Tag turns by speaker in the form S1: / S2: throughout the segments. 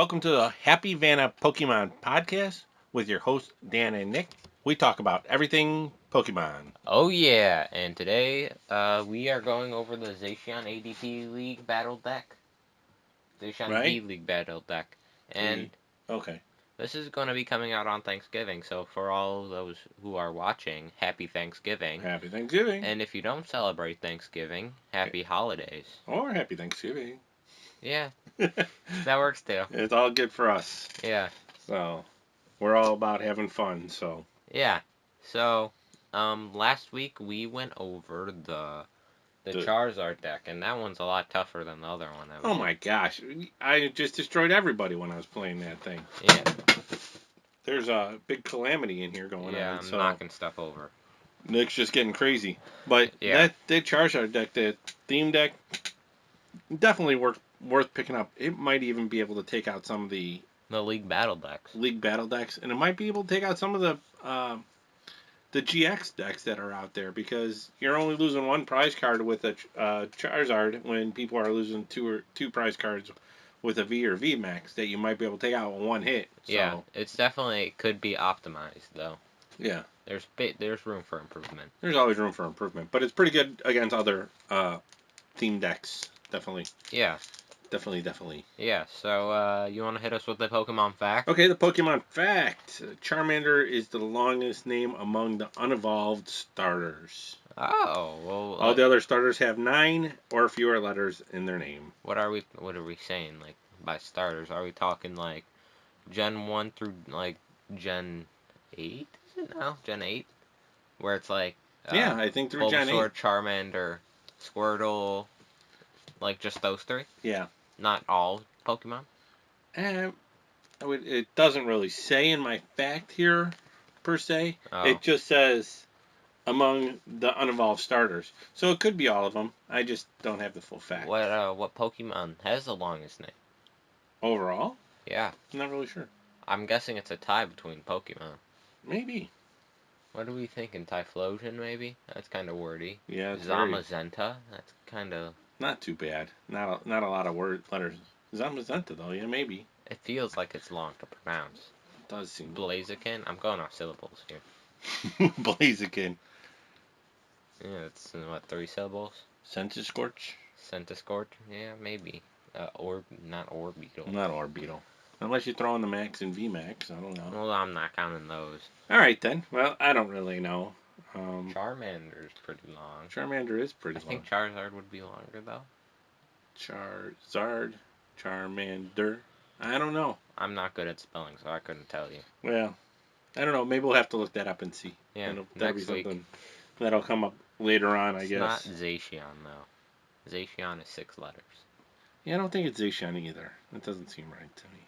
S1: Welcome to the Happy Vanas Pokemon podcast with your hosts Dan and Nick. We talk about everything Pokemon.
S2: Oh yeah, and today we are going over the Zacian ADP League battle deck. Zacian
S1: Right?
S2: V-League battle deck. And
S1: Okay.
S2: this is going to be coming out on Thanksgiving, so for all those who are watching, happy Thanksgiving.
S1: Happy Thanksgiving.
S2: And if you don't celebrate Thanksgiving, happy holidays.
S1: Or Happy Thanksgiving.
S2: Yeah, that works too.
S1: It's all good for us.
S2: Yeah.
S1: So, we're all about having fun, so.
S2: Yeah. So, last week we went over the Charizard deck, and that one's a lot tougher than the other one.
S1: Oh my gosh. I just destroyed everybody when I was playing that thing.
S2: Yeah.
S1: There's a big calamity in here going on.
S2: Yeah, I'm
S1: so
S2: knocking stuff over.
S1: Nick's just getting crazy. But
S2: Yeah.
S1: that Charizard deck, that theme deck, definitely worth picking up. It might even be able to take out some of the
S2: League battle decks.
S1: League battle decks, and it might be able to take out some of the GX decks that are out there, because you're only losing one prize card with a Charizard when people are losing two prize cards with a V or V Max that you might be able to take out with one hit. So,
S2: Yeah, it's definitely could be optimized though.
S1: Yeah.
S2: There's room for improvement.
S1: There's always room for improvement, but it's pretty good against other team decks. Definitely.
S2: Yeah.
S1: Definitely.
S2: Yeah, so you want to hit us with the Pokemon fact?
S1: Okay, the Pokemon fact. Charmander is the longest name among the unevolved starters.
S2: Oh, well.
S1: All the other starters have 9 or fewer letters in their name.
S2: What are we saying, like, by starters? Are we talking, like, Gen 1 through, like, Gen 8? Is it now? Gen 8? Where it's, like,
S1: yeah, I think through Gen 8.
S2: Bulbasaur, Charmander, Squirtle, like, just those 3?
S1: Yeah.
S2: Not all Pokemon?
S1: It doesn't really say in my fact here, per se.
S2: Oh.
S1: It just says among the unevolved starters. So it could be all of them. I just don't have the full fact.
S2: What Pokemon has the longest name?
S1: Overall?
S2: Yeah.
S1: I'm not really sure.
S2: I'm guessing it's a tie between Pokemon.
S1: Maybe.
S2: What are we thinking? Typhlosion, maybe? That's kind of wordy.
S1: Yeah.
S2: Zamazenta? That's kind of...
S1: Not too bad. Not a lot of letters. Zamazenta, though. Yeah, maybe.
S2: It feels like it's long to pronounce.
S1: It does seem.
S2: Blaziken? I'm going off syllables here.
S1: Blaziken.
S2: Yeah, it's, what, 3 syllables?
S1: Centiscorch?
S2: Centiscorch? Yeah, maybe. Not Orbeetle.
S1: Not Orbeetle. Unless you throw in the Max and VMAX. I don't know.
S2: Well, I'm not counting those.
S1: Alright then. Well, I don't really know.
S2: Charmander's pretty long.
S1: Charmander is pretty long.
S2: I think Charizard would be longer, though.
S1: Charizard. Charmander. I don't know.
S2: I'm not good at spelling, so I couldn't tell you.
S1: Well, I don't know. Maybe we'll have to look that up and see.
S2: Yeah,
S1: that'll be something that'll come up later on, I guess.
S2: It's not Zacian, though. Zacian is 6 letters.
S1: Yeah, I don't think it's Zacian either. That doesn't seem right to me.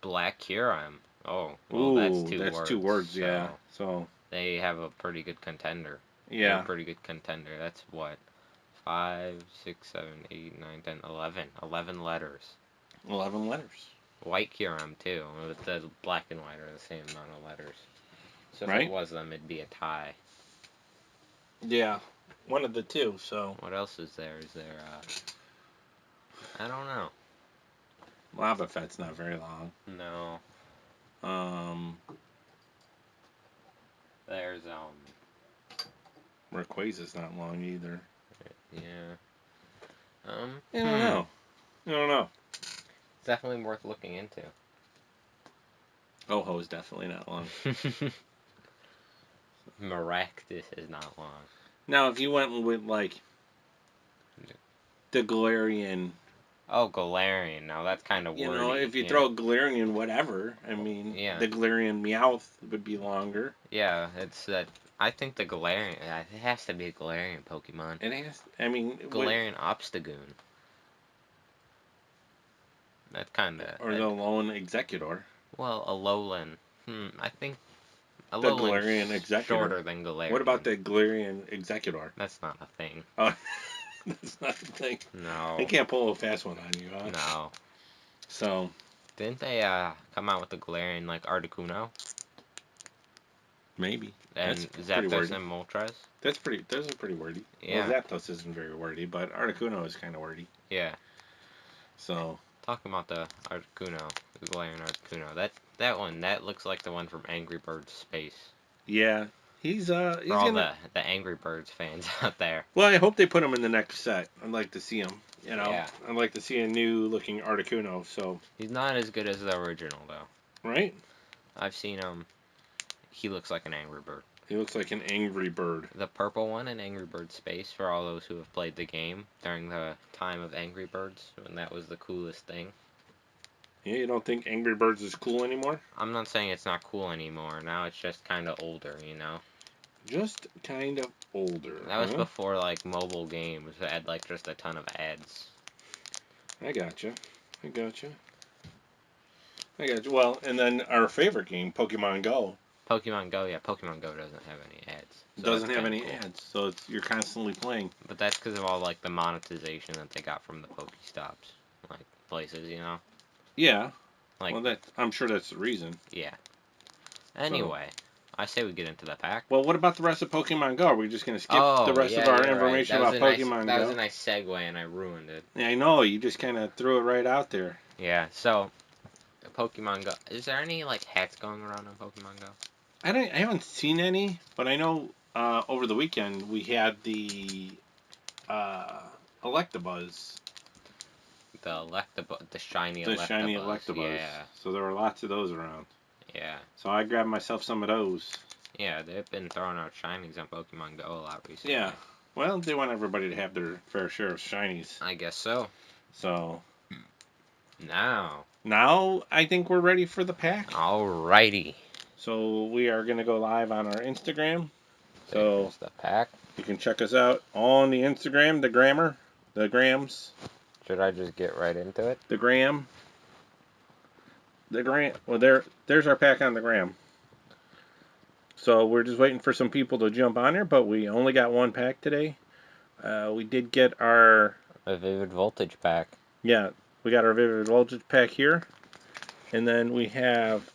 S2: Black Kyurem. Oh, well,
S1: ooh,
S2: that's 2 words.
S1: That's 2 words, yeah. So
S2: they have a pretty good contender.
S1: Yeah.
S2: A pretty good contender. That's what? 5, 6, 7, 8, 9, 10, 11. 11 letters.
S1: 11 letters.
S2: White Kyurem, too. The black and white are the same amount of letters. So if
S1: right?
S2: it was them, it'd be a tie.
S1: Yeah. One of the two, so.
S2: What else is there? Is there, I don't know.
S1: Wobbuffet's not very long.
S2: No. There's,
S1: Rayquaza's not long either.
S2: Yeah.
S1: I don't know.
S2: It's definitely worth looking into.
S1: Oh-ho is definitely not long.
S2: Maractus is not long.
S1: Now, if you went with, like, the Galarian...
S2: Oh, Galarian. Now, that's kind of wordy.
S1: You know, if you throw Galarian whatever, I mean, the Galarian Meowth would be longer.
S2: Yeah, it's that... I think the Galarian... It has to be a Galarian Pokemon.
S1: It has... I mean...
S2: Galarian Obstagoon. That's kind of...
S1: Or the Alolan Executor.
S2: Well, Alolan. I think...
S1: The Galarian Executor.
S2: Shorter than Galarian.
S1: What about the Galarian Executor?
S2: That's not a thing.
S1: Oh, that's not a thing.
S2: No.
S1: They can't pull a fast one on you, huh?
S2: No.
S1: So...
S2: Didn't they come out with the Galarian, like, Articuno?
S1: Maybe.
S2: And Zapdos and Moltres?
S1: Those are pretty wordy.
S2: Yeah.
S1: Well, Zapdos isn't very wordy, but Articuno is kind of wordy.
S2: Yeah.
S1: So,
S2: Talking about the Articuno, the Galarian Articuno. That looks like the one from Angry Birds Space.
S1: Yeah, he's
S2: For all
S1: gonna.
S2: the Angry Birds fans out there.
S1: Well, I hope they put him in the next set. I'd like to see him. You know,
S2: Yeah.
S1: I'd like to see a new looking Articuno. So.
S2: He's not as good as the original though.
S1: Right.
S2: I've seen him. He looks like an Angry Bird.
S1: He looks like an angry bird.
S2: The purple one in Angry Birds Space, for all those who have played the game during the time of Angry Birds, when that was the coolest thing.
S1: Yeah, you don't think Angry Birds is cool anymore?
S2: I'm not saying it's not cool anymore. Now it's just kind of older, you know?
S1: Just kind of older.
S2: That was before, like, mobile games that had, like, just a ton of ads.
S1: I gotcha. Well, and then our favorite game, Pokemon Go.
S2: Pokemon Go, yeah, Pokemon Go doesn't have any ads.
S1: So doesn't have any ads, so you're constantly playing.
S2: But that's because of all, like, the monetization that they got from the Pokestops, like, places, you know?
S1: Yeah.
S2: Like,
S1: well, I'm sure that's the reason.
S2: Yeah. Anyway, I say we get into the pack.
S1: Well, what about the rest of Pokemon Go? Are we just going to skip the rest of our information about Pokemon Go?
S2: That was a nice segue, and I ruined it.
S1: Yeah, I know. You just kind of threw it right out there.
S2: Yeah, so, Pokemon Go. Is there any, like, hats going around on Pokemon Go?
S1: I haven't seen any, but I know over the weekend we had the Electabuzz.
S2: The shiny
S1: The
S2: Electabuzz.
S1: shiny Electabuzz.
S2: Yeah.
S1: So there were lots of those around.
S2: Yeah.
S1: So I grabbed myself some of those.
S2: Yeah, they've been throwing out shinies on Pokemon Go a lot recently.
S1: Yeah. Well, they want everybody to have their fair share of shinies.
S2: I guess so.
S1: So.
S2: Now
S1: I think we're ready for the pack.
S2: Alrighty.
S1: So we are going to go live on our Instagram. So
S2: the pack.
S1: You can check us out on the Instagram, the grams.
S2: Should I just get right into it?
S1: The gram. Well, there's our pack on the gram. So we're just waiting for some people to jump on here, but we only got one pack today. We did get a
S2: Vivid Voltage pack.
S1: Yeah, we got our Vivid Voltage pack here, and then we have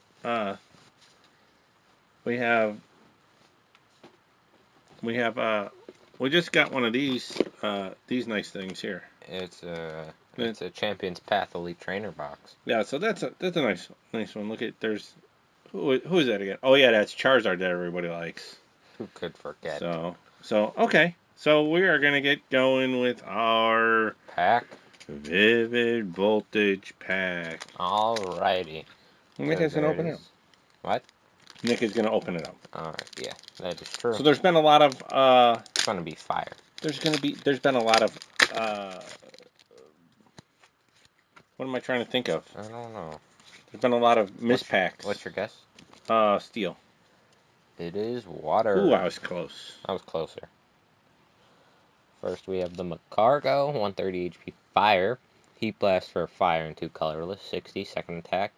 S1: we just got one of these nice things here.
S2: It's a Champion's Path Elite Trainer box.
S1: Yeah, so that's a nice one. Look at who is that again? Oh yeah, that's Charizard that everybody likes.
S2: Who could forget?
S1: So okay. So we are gonna get going with our
S2: pack.
S1: Vivid Voltage pack.
S2: Alrighty.
S1: Nick is gonna open it up.
S2: What?
S1: Nick is gonna open it up.
S2: Alright, yeah, that is true.
S1: So there's been a lot of
S2: it's gonna be fire.
S1: There's been a lot of what am I trying to think of?
S2: I don't know.
S1: There's been a lot of mispacks.
S2: What's your guess?
S1: Steel.
S2: It is water.
S1: Ooh, I was close.
S2: I was closer. First, we have the Macargo, 130 HP Fire. Heat Blast for Fire and 2 colorless, 60. Second attack.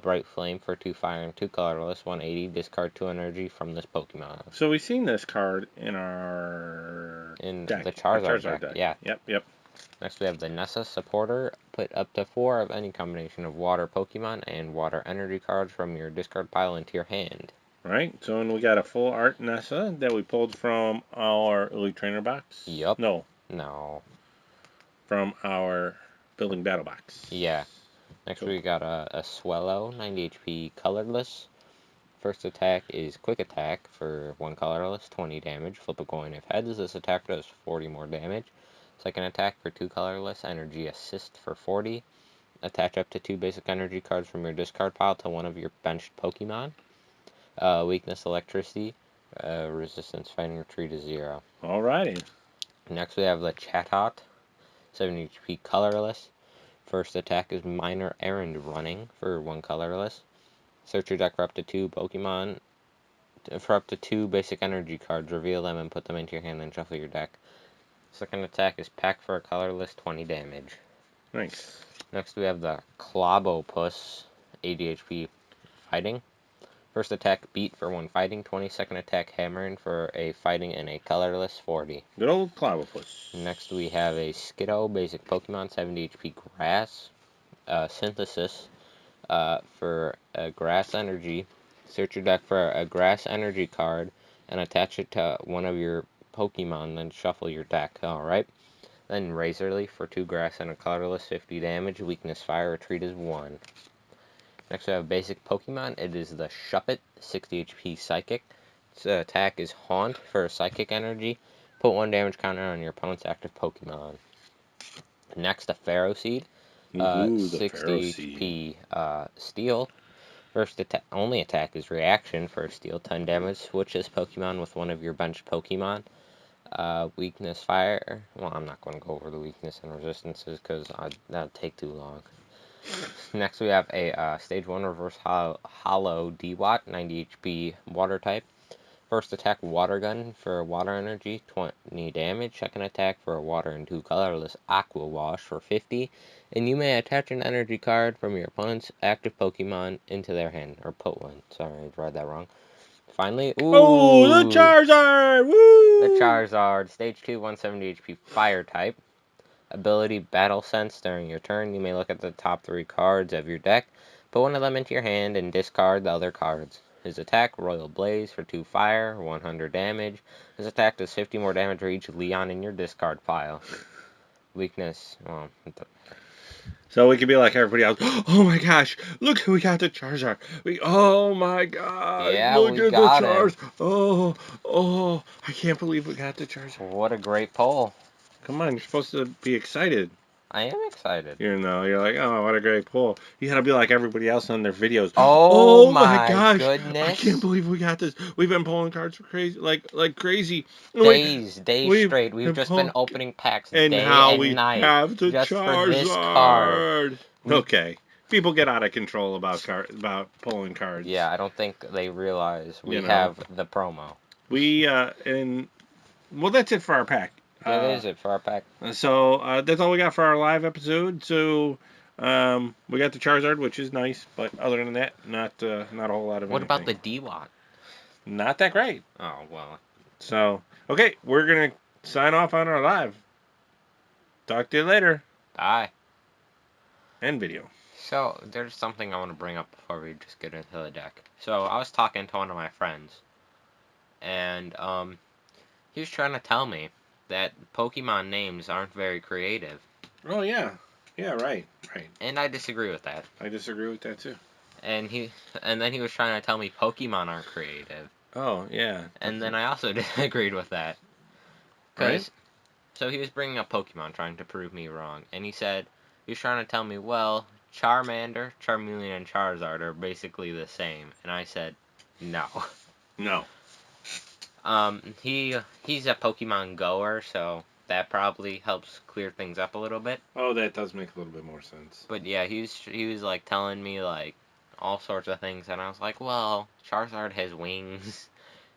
S2: Bright Flame for 2 Fire and 2 colorless, 180. Discard 2 energy from this Pokemon.
S1: So we've seen this card in our deck.
S2: The Charizard deck. Yeah.
S1: Yep.
S2: Next, we have the Nessa Supporter. Put up to 4 of any combination of water Pokemon and water energy cards from your discard pile into your hand.
S1: Right, so and we got a full art Nessa that we pulled from our Elite Trainer box.
S2: Yup.
S1: No. From our Building Battle box.
S2: Yeah. Next we got a Swellow, 90 HP colorless. First attack is Quick Attack for 1 colorless, 20 damage. Flip a coin if heads. This attack does 40 more damage. Second attack for 2 colorless, Energy Assist for 40. Attach up to 2 basic energy cards from your discard pile to one of your benched Pokemon. Weakness Electricity. Resistance Fighting Retreat is 0.
S1: Alrighty.
S2: Next we have the Chatot, 70 HP colorless. First attack is Minor Errand Running for 1 colorless. Search your deck for up to 2 Pokemon. For up to 2 basic energy cards, reveal them and put them into your hand and shuffle your deck. Second attack is Pack for a colorless, 20 damage.
S1: Nice.
S2: Next we have the Clobopus, 80 HP Fighting. First attack Beat for 1 fighting, 20. Second attack Hammering for a fighting and a colorless, 40.
S1: Good old Clobopus.
S2: Next we have a Skiddo, basic Pokemon, 70 HP Grass. Synthesis for a Grass Energy. Search your deck for a Grass Energy card and attach it to one of your Pokemon, then shuffle your deck. Alright. Then Razor Leaf for 2 grass and a colorless, 50 damage. Weakness Fire, retreat is 1. Next we have basic Pokemon. It is the Shuppet, 60 HP Psychic. Its attack is Haunt for Psychic Energy. Put 1 damage counter on your opponent's active Pokemon. Next, a Pharaoh Seed,
S1: Ooh, the Pharaoh
S2: 60
S1: Seed.
S2: HP Steel. First only attack is Reaction for Steel, 10 damage. Switch this Pokemon with one of your bench Pokemon. Weakness Fire. Well, I'm not going to go over the weakness and resistances because that'd take too long. Next, we have a Stage 1 Reverse Hollow D-Watt, 90 HP Water type. First attack, Water Gun for Water Energy, 20 damage. Second attack for a Water and 2 colorless Aqua Wash for 50. And you may attach an energy card from your opponent's active Pokemon into their hand. Or put one. Sorry, I read that wrong. Finally,
S1: Oh, the Charizard! Woo!
S2: The Charizard, Stage 2, 170 HP Fire type. Ability, Battle Sense. During your turn, you may look at the top 3 cards of your deck, put one of them into your hand, and discard the other cards. His attack, Royal Blaze for 2 fire, 100 damage. His attack does 50 more damage for each Leon in your discard pile. Weakness, well...
S1: So we could be like everybody else. Oh my gosh! Look, we got the Charizard. Oh my god!
S2: Yeah,
S1: Look
S2: we
S1: at
S2: got
S1: the
S2: him.
S1: Charizard. Oh! I can't believe we got the Charizard.
S2: What a great poll.
S1: Come on, you're supposed to be excited.
S2: I am excited.
S1: You know, you're like, oh, what a great pull. You gotta be like everybody else on their videos.
S2: Oh
S1: My
S2: my
S1: gosh!
S2: goodness.
S1: I can't believe we got this. We've been pulling cards for crazy, like crazy.
S2: Days
S1: We've
S2: straight. We've just been opening packs
S1: and
S2: day
S1: now
S2: and
S1: we
S2: night
S1: have the
S2: just for this card.
S1: Charizard. Okay, people get out of control about pulling cards.
S2: Yeah, I don't think they realize we
S1: You know.
S2: have the promo.
S1: We and well, that's it for our pack.
S2: That is it for our pack.
S1: So that's all we got for our live episode. So we got the Charizard, which is nice, but other than that, not a whole lot of.
S2: What about the
S1: anything.
S2: D-Watt?
S1: Not that great.
S2: Oh well.
S1: So okay, we're gonna sign off on our live. Talk to you later.
S2: Bye.
S1: End video.
S2: So there's something I want to bring up before we just get into the deck. So I was talking to one of my friends, and he was trying to tell me that Pokemon names aren't very creative.
S1: Oh yeah, right.
S2: And I disagree with that.
S1: I disagree with that too.
S2: And then he was trying to tell me Pokemon aren't creative.
S1: Oh yeah.
S2: And then I also disagreed with that.
S1: Right.
S2: So he was bringing up Pokemon, trying to prove me wrong, and he was trying to tell me, well, Charmander, Charmeleon, and Charizard are basically the same, and I said, no.
S1: No.
S2: He's a Pokemon goer, so that probably helps clear things up a little bit.
S1: Oh, that does make a little bit more sense.
S2: But yeah, he was like telling me like all sorts of things, and I was like, well, Charizard has wings,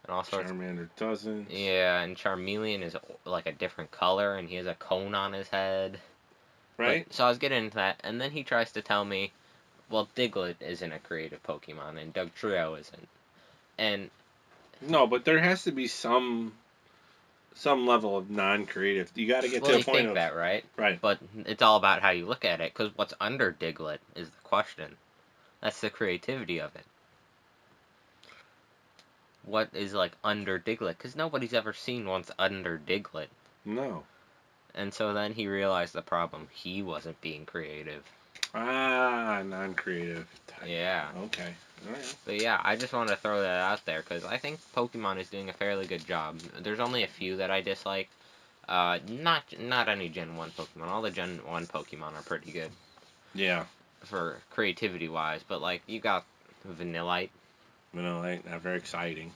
S2: and all sorts.
S1: Charmander doesn't.
S2: Yeah, and Charmeleon is like a different color, and he has a cone on his head.
S1: Right.
S2: So I was getting into that, and then he tries to tell me, well, Diglett isn't a creative Pokemon, and Dugtrio isn't. And
S1: no, but there has to be some level of non-creative. You got to get to a point of
S2: that, right?
S1: Right.
S2: But it's all about how you look at it, because what's under Diglett is the question. That's the creativity of it. What is like under Diglett? Because nobody's ever seen what's under Diglett.
S1: No.
S2: And so then he realized the problem. He wasn't being creative.
S1: Ah, non-creative.
S2: Yeah.
S1: Okay. All right.
S2: But yeah, I just wanted to throw that out there because I think Pokemon is doing a fairly good job. There's only a few that I dislike. Not any Gen 1 Pokemon. All the Gen 1 Pokemon are pretty good.
S1: Yeah.
S2: For creativity-wise. But, like, you got Vanillite.
S1: Vanillite, not very exciting.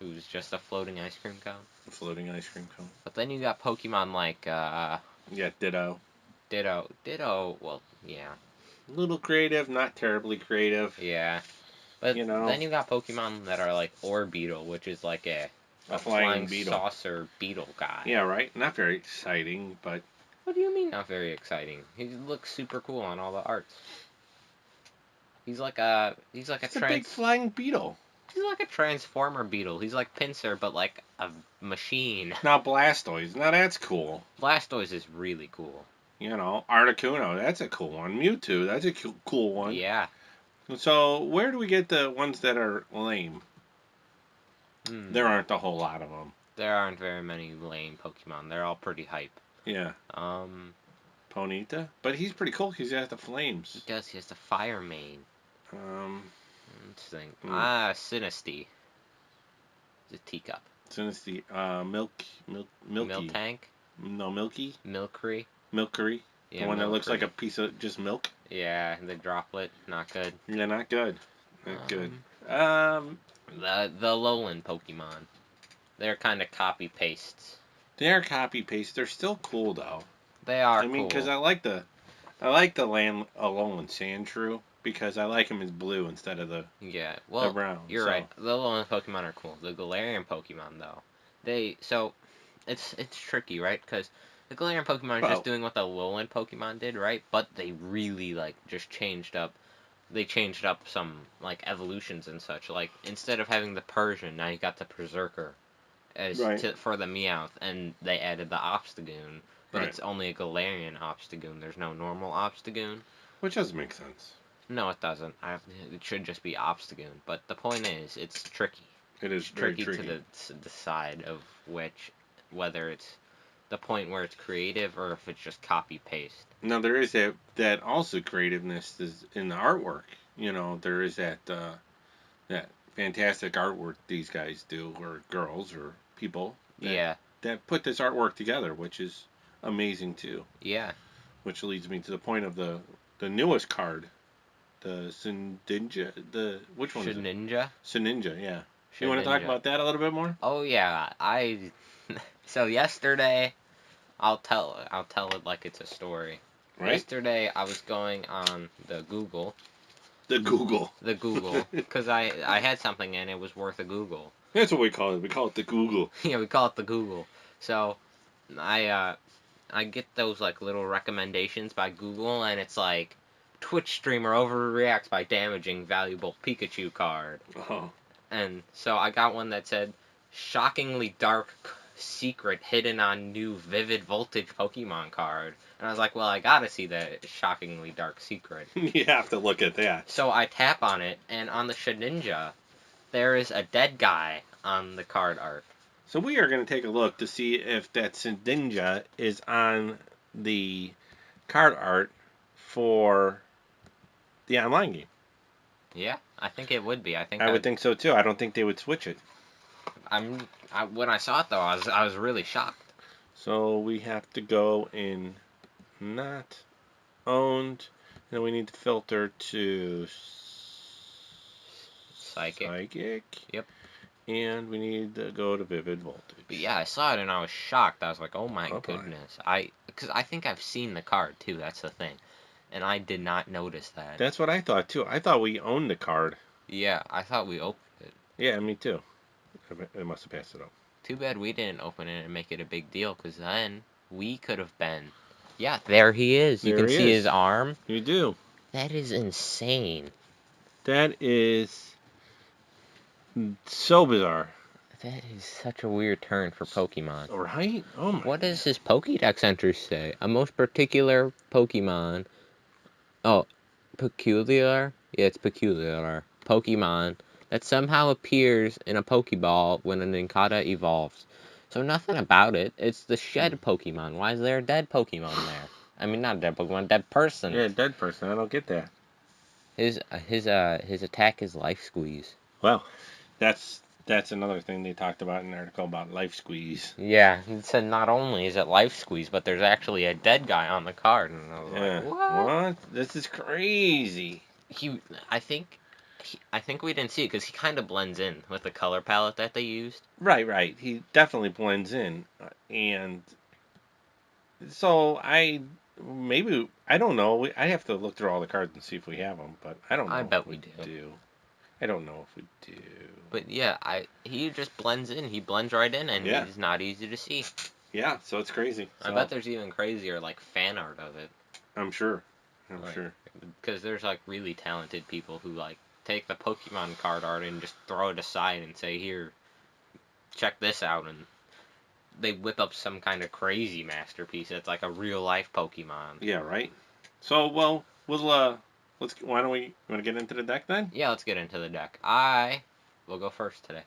S2: Who's just a floating ice cream cone.
S1: A floating ice cream cone.
S2: But then you got Pokemon like,
S1: yeah, Ditto.
S2: Ditto, well, yeah.
S1: A little creative, not terribly creative.
S2: Yeah. But then you got Pokemon that are like Orbeetle, which is like a flying
S1: beetle.
S2: Saucer beetle guy.
S1: Yeah, right? Not very exciting, but...
S2: What do you mean not very exciting? He looks super cool on all the arts. He's like a
S1: big flying beetle.
S2: He's like a transformer beetle. He's like Pinsir, but like a machine.
S1: Now Blastoise. Now that's cool.
S2: Blastoise is really cool.
S1: You know, Articuno, that's a cool one. Mewtwo, that's a cool one.
S2: Yeah.
S1: So, where do we get the ones that are lame? There aren't a whole lot of them.
S2: There aren't very many lame Pokemon. They're all pretty hype.
S1: Yeah.
S2: Um,
S1: Ponyta. But he's pretty cool because he has the flames.
S2: he does. He has the fire mane.
S1: Um,
S2: Let's think.
S1: Hmm.
S2: Sinisty. The teacup.
S1: Sinisty. Milky.
S2: Miltank.
S1: No, Milky.
S2: Milcery.
S1: Milcery.
S2: Yeah,
S1: The one that looks like a
S2: Milcery.
S1: piece of just milk.
S2: Yeah, the droplet. Not good.
S1: Yeah, not good. Not good.
S2: The Lowland Pokemon. They're kind of copy pastes.
S1: They're copy paste. They're still cool though.
S2: They are
S1: I mean,
S2: cool.
S1: because I like the land Alolan Sandshrew because I like him as blue instead of the brown.
S2: You're
S1: so.
S2: right. The Lowland Pokemon are cool. The Galarian Pokemon though, it's tricky, right? Because the Galarian Pokemon are just doing what the Lowland Pokemon did, right? But they really just changed up. They changed up some evolutions and such. Like instead of having the Persian, now you got the Berserker for the Meowth, and they added the Obstagoon. But it's only a Galarian Obstagoon. There's no normal Obstagoon.
S1: Which doesn't make sense.
S2: No, it doesn't. It should just be Obstagoon. But the point is, it's tricky.
S1: It is
S2: tricky to decide of whether it's the point where it's creative or if it's just copy paste.
S1: Now there is that also creativeness is in the artwork. There is that fantastic artwork these guys do, or girls, or people. That put this artwork together, which is amazing too.
S2: Yeah.
S1: Which leads me to the point of the newest card, the Shedinja. Which one is it? Shedinja, yeah. You want to talk about that a little bit more?
S2: Oh yeah, So yesterday, I'll tell it like it's a story. Right? Yesterday, I was going on the Google.
S1: The Google.
S2: Because I had something and it was worth a Google.
S1: That's what we call it. We call it the Google.
S2: Yeah, we call it the Google. So, I get those little recommendations by Google, and it's like Twitch streamer overreacts by damaging valuable Pikachu card.
S1: Oh.
S2: And so I got one that said shockingly dark secret hidden on new Vivid Voltage Pokemon card. And I was like, well, I gotta see the shockingly dark secret.
S1: You have to look at that.
S2: So I tap on it, and on the Shedinja, there is a dead guy on the card art.
S1: So we are going to take a look to see if that Shedinja is on the card art for the online game.
S2: Yeah, I think it would be.
S1: I would think so too. I don't think they would switch it.
S2: When I saw it though, I was really shocked.
S1: So we have to go in not owned, and we need to filter to Psychic.
S2: Yep.
S1: And we need to go to Vivid Voltage.
S2: But yeah, I saw it and I was shocked. I was like, oh my goodness. Because I think I've seen the card too. That's the thing. And I did not notice that.
S1: That's what I thought too. I thought we owned the card.
S2: Yeah, I thought we opened it.
S1: Yeah, me too. It must have passed it up.
S2: Too bad we didn't open it and make it a big deal, because then we could have been... Yeah, there he is. You can see his arm.
S1: You do.
S2: That is insane.
S1: That is so bizarre.
S2: That is such a weird turn for Pokemon.
S1: Right? Oh my.
S2: What does his Pokédex entry say? A most particular Pokemon... Oh, peculiar? Yeah, it's peculiar. Pokemon that somehow appears in a Pokeball when an Inkata evolves. So nothing about it. It's the shed Pokemon. Why is there a dead Pokemon there? I mean, not a dead Pokemon, dead person.
S1: Yeah, dead person. I don't get that.
S2: His attack is Life Squeeze.
S1: Well, that's another thing they talked about in an article about Life Squeeze.
S2: Yeah, it said not only is it Life Squeeze, but there's actually a dead guy on the card. And I was like, what?
S1: This is crazy.
S2: I think we didn't see it because he kind of blends in with the color palette that they used.
S1: Right. He definitely blends in. And so I don't know. I have to look through all the cards and see if we have them, but I don't know.
S2: I bet we do.
S1: I don't know if we do.
S2: But yeah, he just blends in. He blends right in, and he's not easy to see.
S1: Yeah, so it's crazy.
S2: I bet there's even crazier fan art of it.
S1: I'm sure. I'm sure.
S2: Because there's really talented people who take the Pokemon card art and just throw it aside and say, here, check this out, and they whip up some kind of crazy masterpiece that's like a real life Pokemon.
S1: Yeah, right. So why don't we want to get into the deck then?
S2: Yeah, let's get into the deck. I will go first today.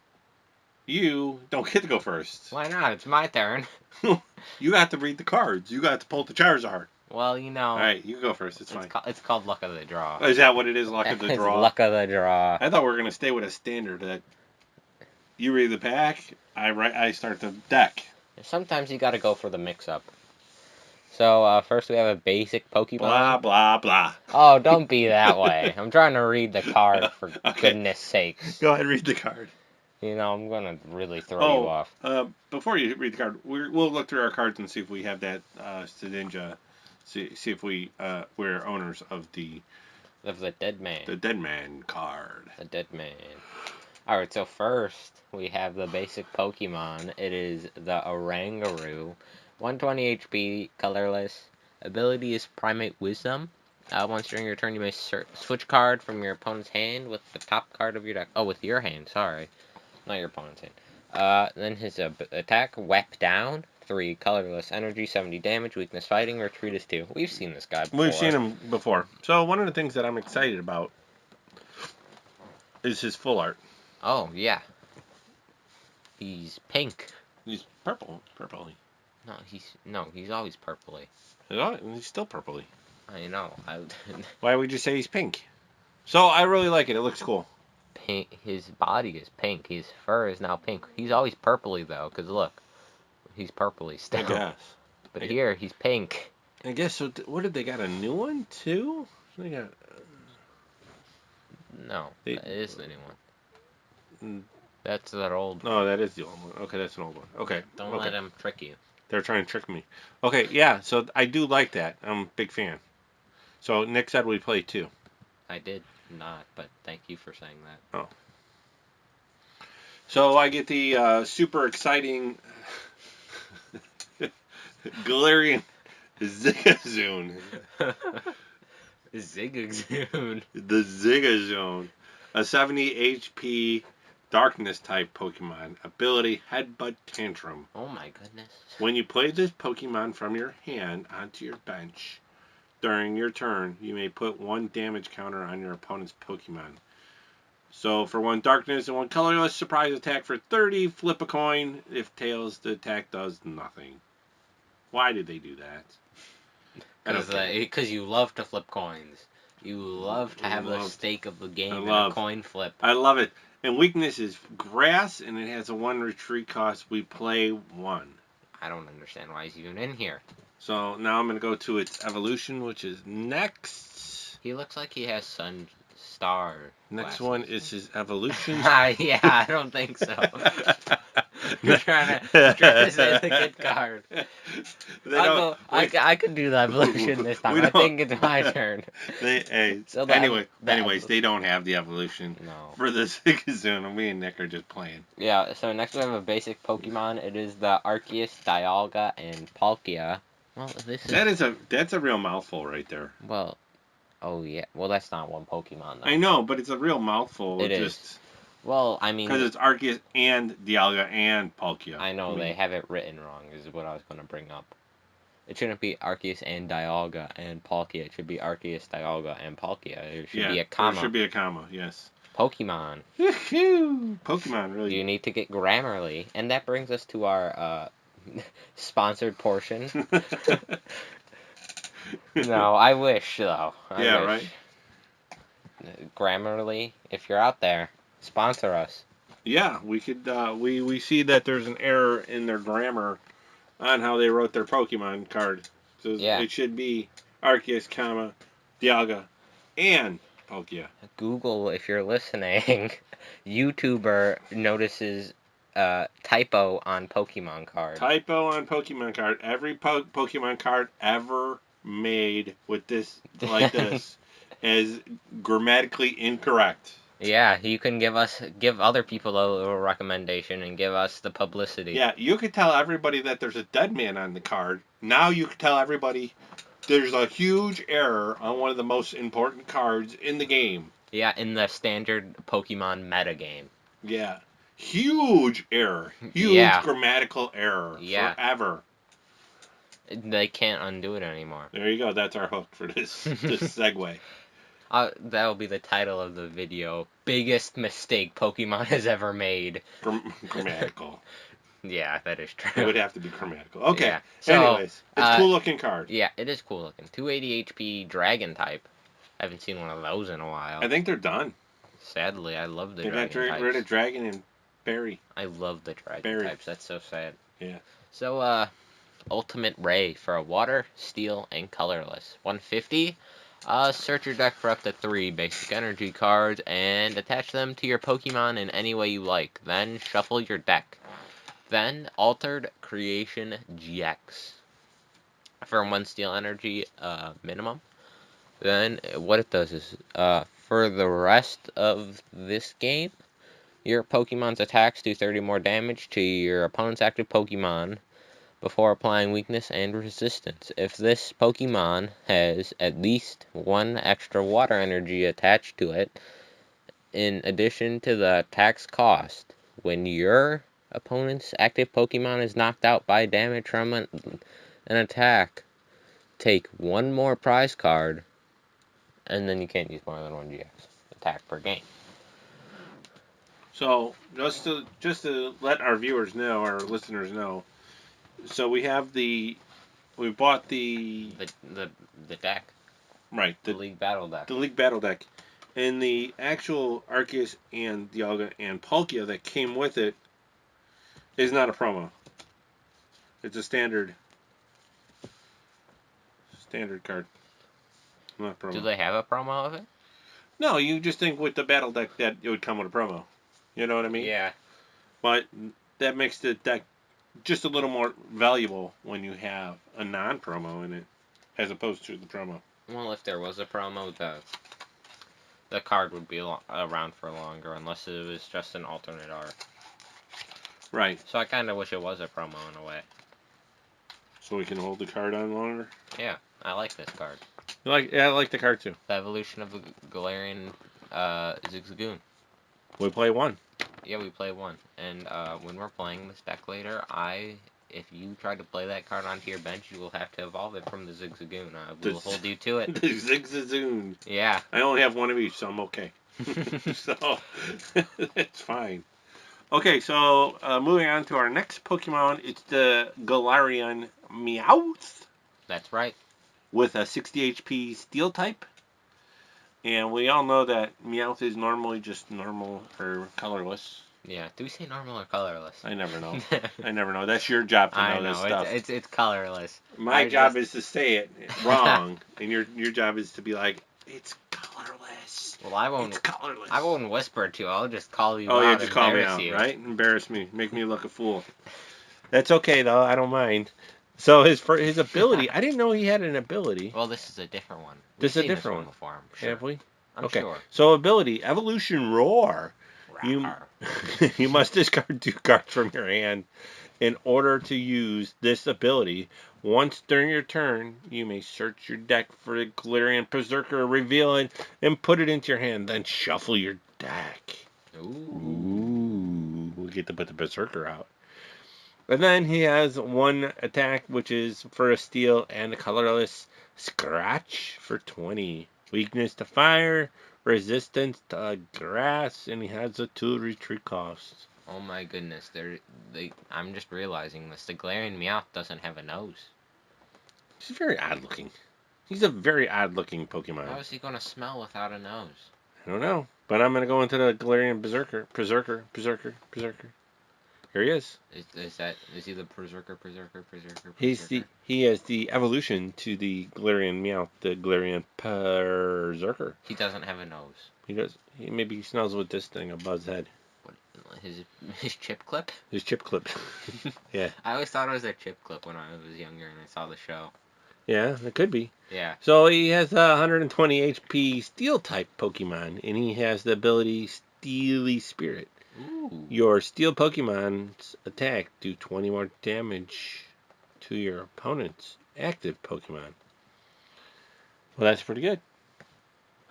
S1: You don't get to go first.
S2: Why not? It's my turn.
S1: You got to read the cards. You got to pull the Charizard.
S2: Well, you know.
S1: All right, you go first. It's fine.
S2: It's called luck of the draw.
S1: Is that what it is? Luck of the
S2: It's
S1: draw.
S2: luck of the draw.
S1: I thought we were gonna stay with a standard that you read the pack. I start the deck.
S2: Sometimes you got to go for the mix-up. So first we have a basic Pokemon.
S1: Blah blah blah.
S2: Oh, don't be that way. I'm trying to read the card for goodness sakes.
S1: Go ahead, read the card.
S2: You know, I'm gonna really throw you off.
S1: Before you read the card, we'll look through our cards and see if we have that Sedinja. See if we're owners of the
S2: Dead Man.
S1: The Dead Man card.
S2: The Dead Man. Alright, so first we have the basic Pokemon. It is the Oranguru. 120 HP, colorless. Ability is Primate Wisdom. Once during your turn, you may switch card from your opponent's hand with the top card of your deck. Oh, with your hand, sorry. Not your opponent's hand. Then his attack, Wep Down. 3, colorless energy, 70 damage, weakness fighting, retreat is 2. We've seen this guy before.
S1: We've seen him before. So one of the things that I'm excited about is his full art.
S2: Oh, yeah. He's pink.
S1: He's purpley.
S2: No, he's always purpley.
S1: He's still purpley.
S2: I know.
S1: Why would you say he's pink? So I really like it. It looks cool.
S2: Pink. His body is pink. His fur is now pink. He's always purpley though, because look, he's purpley still.
S1: I guess.
S2: But here he's pink.
S1: I guess so. What did they got? A new one too? They got.
S2: No, that is the new one. That's that old.
S1: No, that is the old one. Okay, that's an old one. Okay.
S2: Don't let him trick you.
S1: They're trying to trick me. Okay, yeah. So I do like that. I'm a big fan. So Nick said we play 2.
S2: I did not, but thank you for saying that.
S1: Oh. So I get the super exciting Galarian Zigazune.
S2: Zigazune.
S1: The Zigazune. A 70 HP Darkness type Pokemon. Ability Headbutt Tantrum.
S2: Oh my goodness.
S1: When you play this Pokemon from your hand onto your bench during your turn, you may put 1 damage counter on your opponent's Pokemon. So for 1 darkness and 1 colorless, surprise attack for 30, flip a coin. If tails, the attack does nothing. Why did they do that?
S2: Because you love to flip coins. You love to have the stake of the game in a coin flip.
S1: I love it. And weakness is grass, and it has a 1 retreat cost. We play 1.
S2: I don't understand why he's even in here.
S1: So now I'm going to go to its evolution, which is next.
S2: He looks like he has star.
S1: Next one is his evolution.
S2: Yeah, I don't think so. You're trying to say the good card. I could do the evolution this time. I think it's my turn.
S1: Anyways, they don't have the evolution for the Zigazune, and me and Nick are just playing.
S2: Yeah, so next we have a basic Pokemon. It is the Arceus, Dialga, and Palkia. Well,
S1: that's a real mouthful right there.
S2: Well, oh yeah. Well, that's not one Pokemon, though.
S1: I know, but it's a real mouthful.
S2: It is. Well, I mean...
S1: Because it's Arceus and Dialga and Palkia.
S2: I know, they have it written wrong, is what I was going to bring up. It shouldn't be Arceus and Dialga and Palkia. It should be Arceus, Dialga, and Palkia. There should be a comma.
S1: There should be a comma, yes.
S2: Pokemon.
S1: Pokemon, really.
S2: You need to get Grammarly. And that brings us to our sponsored portion. No, I wish, though. I wish.
S1: Right?
S2: Grammarly, if you're out there, sponsor us.
S1: Yeah, we could. We see that there's an error in their grammar on how they wrote their Pokemon card. So it should be Arceus, comma, Dialga, and Palkia.
S2: Google, if you're listening, YouTuber notices typo on Pokemon card.
S1: Typo on Pokemon card. Every Pokemon card ever made with this like this is grammatically incorrect.
S2: Yeah, you can give other people a little recommendation and give us the publicity.
S1: Yeah, you could tell everybody that there's a dead man on the card. Now you could tell everybody there's a huge error on one of the most important cards in the game.
S2: Yeah, in the standard Pokemon metagame.
S1: Yeah. Huge error. Huge grammatical error.
S2: Yeah.
S1: Forever.
S2: They can't undo it anymore.
S1: There you go. That's our hook for this segue.
S2: That'll be the title of the video. Biggest mistake Pokemon has ever made.
S1: Grammatical.
S2: Yeah, that is true.
S1: It would have to be grammatical. Okay.
S2: Yeah. So,
S1: Anyways, it's a cool looking card.
S2: Yeah, it is cool looking. 280 HP Dragon type. I haven't seen one of those in a while.
S1: I think they're done.
S2: Sadly, I love the
S1: they
S2: Dragon types.
S1: got rid of Dragon and Berry.
S2: I love the Dragon types. That's so sad.
S1: Yeah.
S2: So, Ultimate Ray for a Water, Steel, and Colorless. 150. Search your deck for up to 3 basic energy cards and attach them to your Pokemon in any way you like. Then shuffle your deck. Then Altered Creation GX for 1 steel energy minimum. Then what it does is for the rest of this game, your Pokemon's attacks do 30 more damage to your opponent's active Pokemon before applying weakness and resistance. If this Pokemon has at least 1 extra water energy attached to it, in addition to the attack's cost, when your opponent's active Pokemon is knocked out by damage from an attack, take 1 more prize card, and then you can't use more than 1 GX attack per game.
S1: So just to let our viewers know, our listeners know, so we bought the
S2: deck.
S1: Right.
S2: The League Battle deck.
S1: The League Battle deck. And the actual Arceus and Dialga and Palkia that came with it is not a promo. It's a standard card. Not a promo.
S2: Do they have a promo of it?
S1: No, you just think with the battle deck that it would come with a promo. You know what I mean?
S2: Yeah.
S1: But that makes the deck just a little more valuable when you have a non-promo in it, as opposed to the promo.
S2: Well, if there was a promo, the card would be around for longer, unless it was just an alternate art.
S1: Right.
S2: So I kind of wish it was a promo in a way.
S1: So we can hold the card on longer?
S2: Yeah, I like this card.
S1: Yeah, I like the card too.
S2: The evolution of the Galarian Zigzagoon.
S1: We play 1.
S2: Yeah, we play 1. And when we're playing this deck later, if you try to play that card onto your bench, you will have to evolve it from the Zigzagoon. I will hold you to it.
S1: The Zigzagoon.
S2: Yeah.
S1: I only have 1 of each, so I'm okay. So, it's fine. Okay, so moving on to our next Pokemon, it's the Galarian Meowth.
S2: That's right.
S1: With a 60 HP Steel type. And we all know that Meowth is normally just normal or colorless.
S2: Yeah. Do we say normal or colorless?
S1: I never know. I never know. That's your job to know this stuff.
S2: It's colorless.
S1: My job is to say it wrong, and your job is to be like, it's colorless.
S2: Well, I won't.
S1: It's colorless.
S2: I won't whisper it to you. I'll just call you out.
S1: Oh yeah, just call me out,
S2: you.
S1: right? Embarrass me, make me look a fool. That's okay though. I don't mind. So his ability, I didn't know he had an ability.
S2: Well, this is a different one.
S1: This is a different one
S2: before, I'm sure.
S1: Have we?
S2: I'm
S1: okay.
S2: Sure.
S1: So ability, Evolution Roar. You must discard 2 cards from your hand in order to use this ability. Once during your turn, you may search your deck for a Galarian Berserker, reveal it, and put it into your hand. Then shuffle your deck. Ooh. We get to put the Berserker out. And then he has 1 attack, which is for a steel and a colorless Scratch for 20. Weakness to fire, resistance to grass, and he has a 2 retreat cost.
S2: Oh my goodness, I'm just realizing this. The Galarian Meowth doesn't have a nose.
S1: He's very odd looking. He's a very odd looking Pokemon.
S2: How is he going to smell without a nose?
S1: I don't know. But I'm going to go into the Galarian Berserker. Here he is.
S2: Is he the Berserker?
S1: He has the evolution to the Galarian Meowth, the Galarian Berserker.
S2: He doesn't have a nose.
S1: He does. Maybe he smells with this thing above his head.
S2: What, his chip clip?
S1: His chip clip. Yeah.
S2: I always thought it was a chip clip when I was younger and I saw the show.
S1: Yeah, it could be.
S2: Yeah.
S1: So he has a 120 HP Steel type Pokemon, and he has the ability Steely Spirit.
S2: Ooh.
S1: Your Steel Pokemon's attack do 20 more damage to your opponent's active Pokemon. Well, that's pretty good.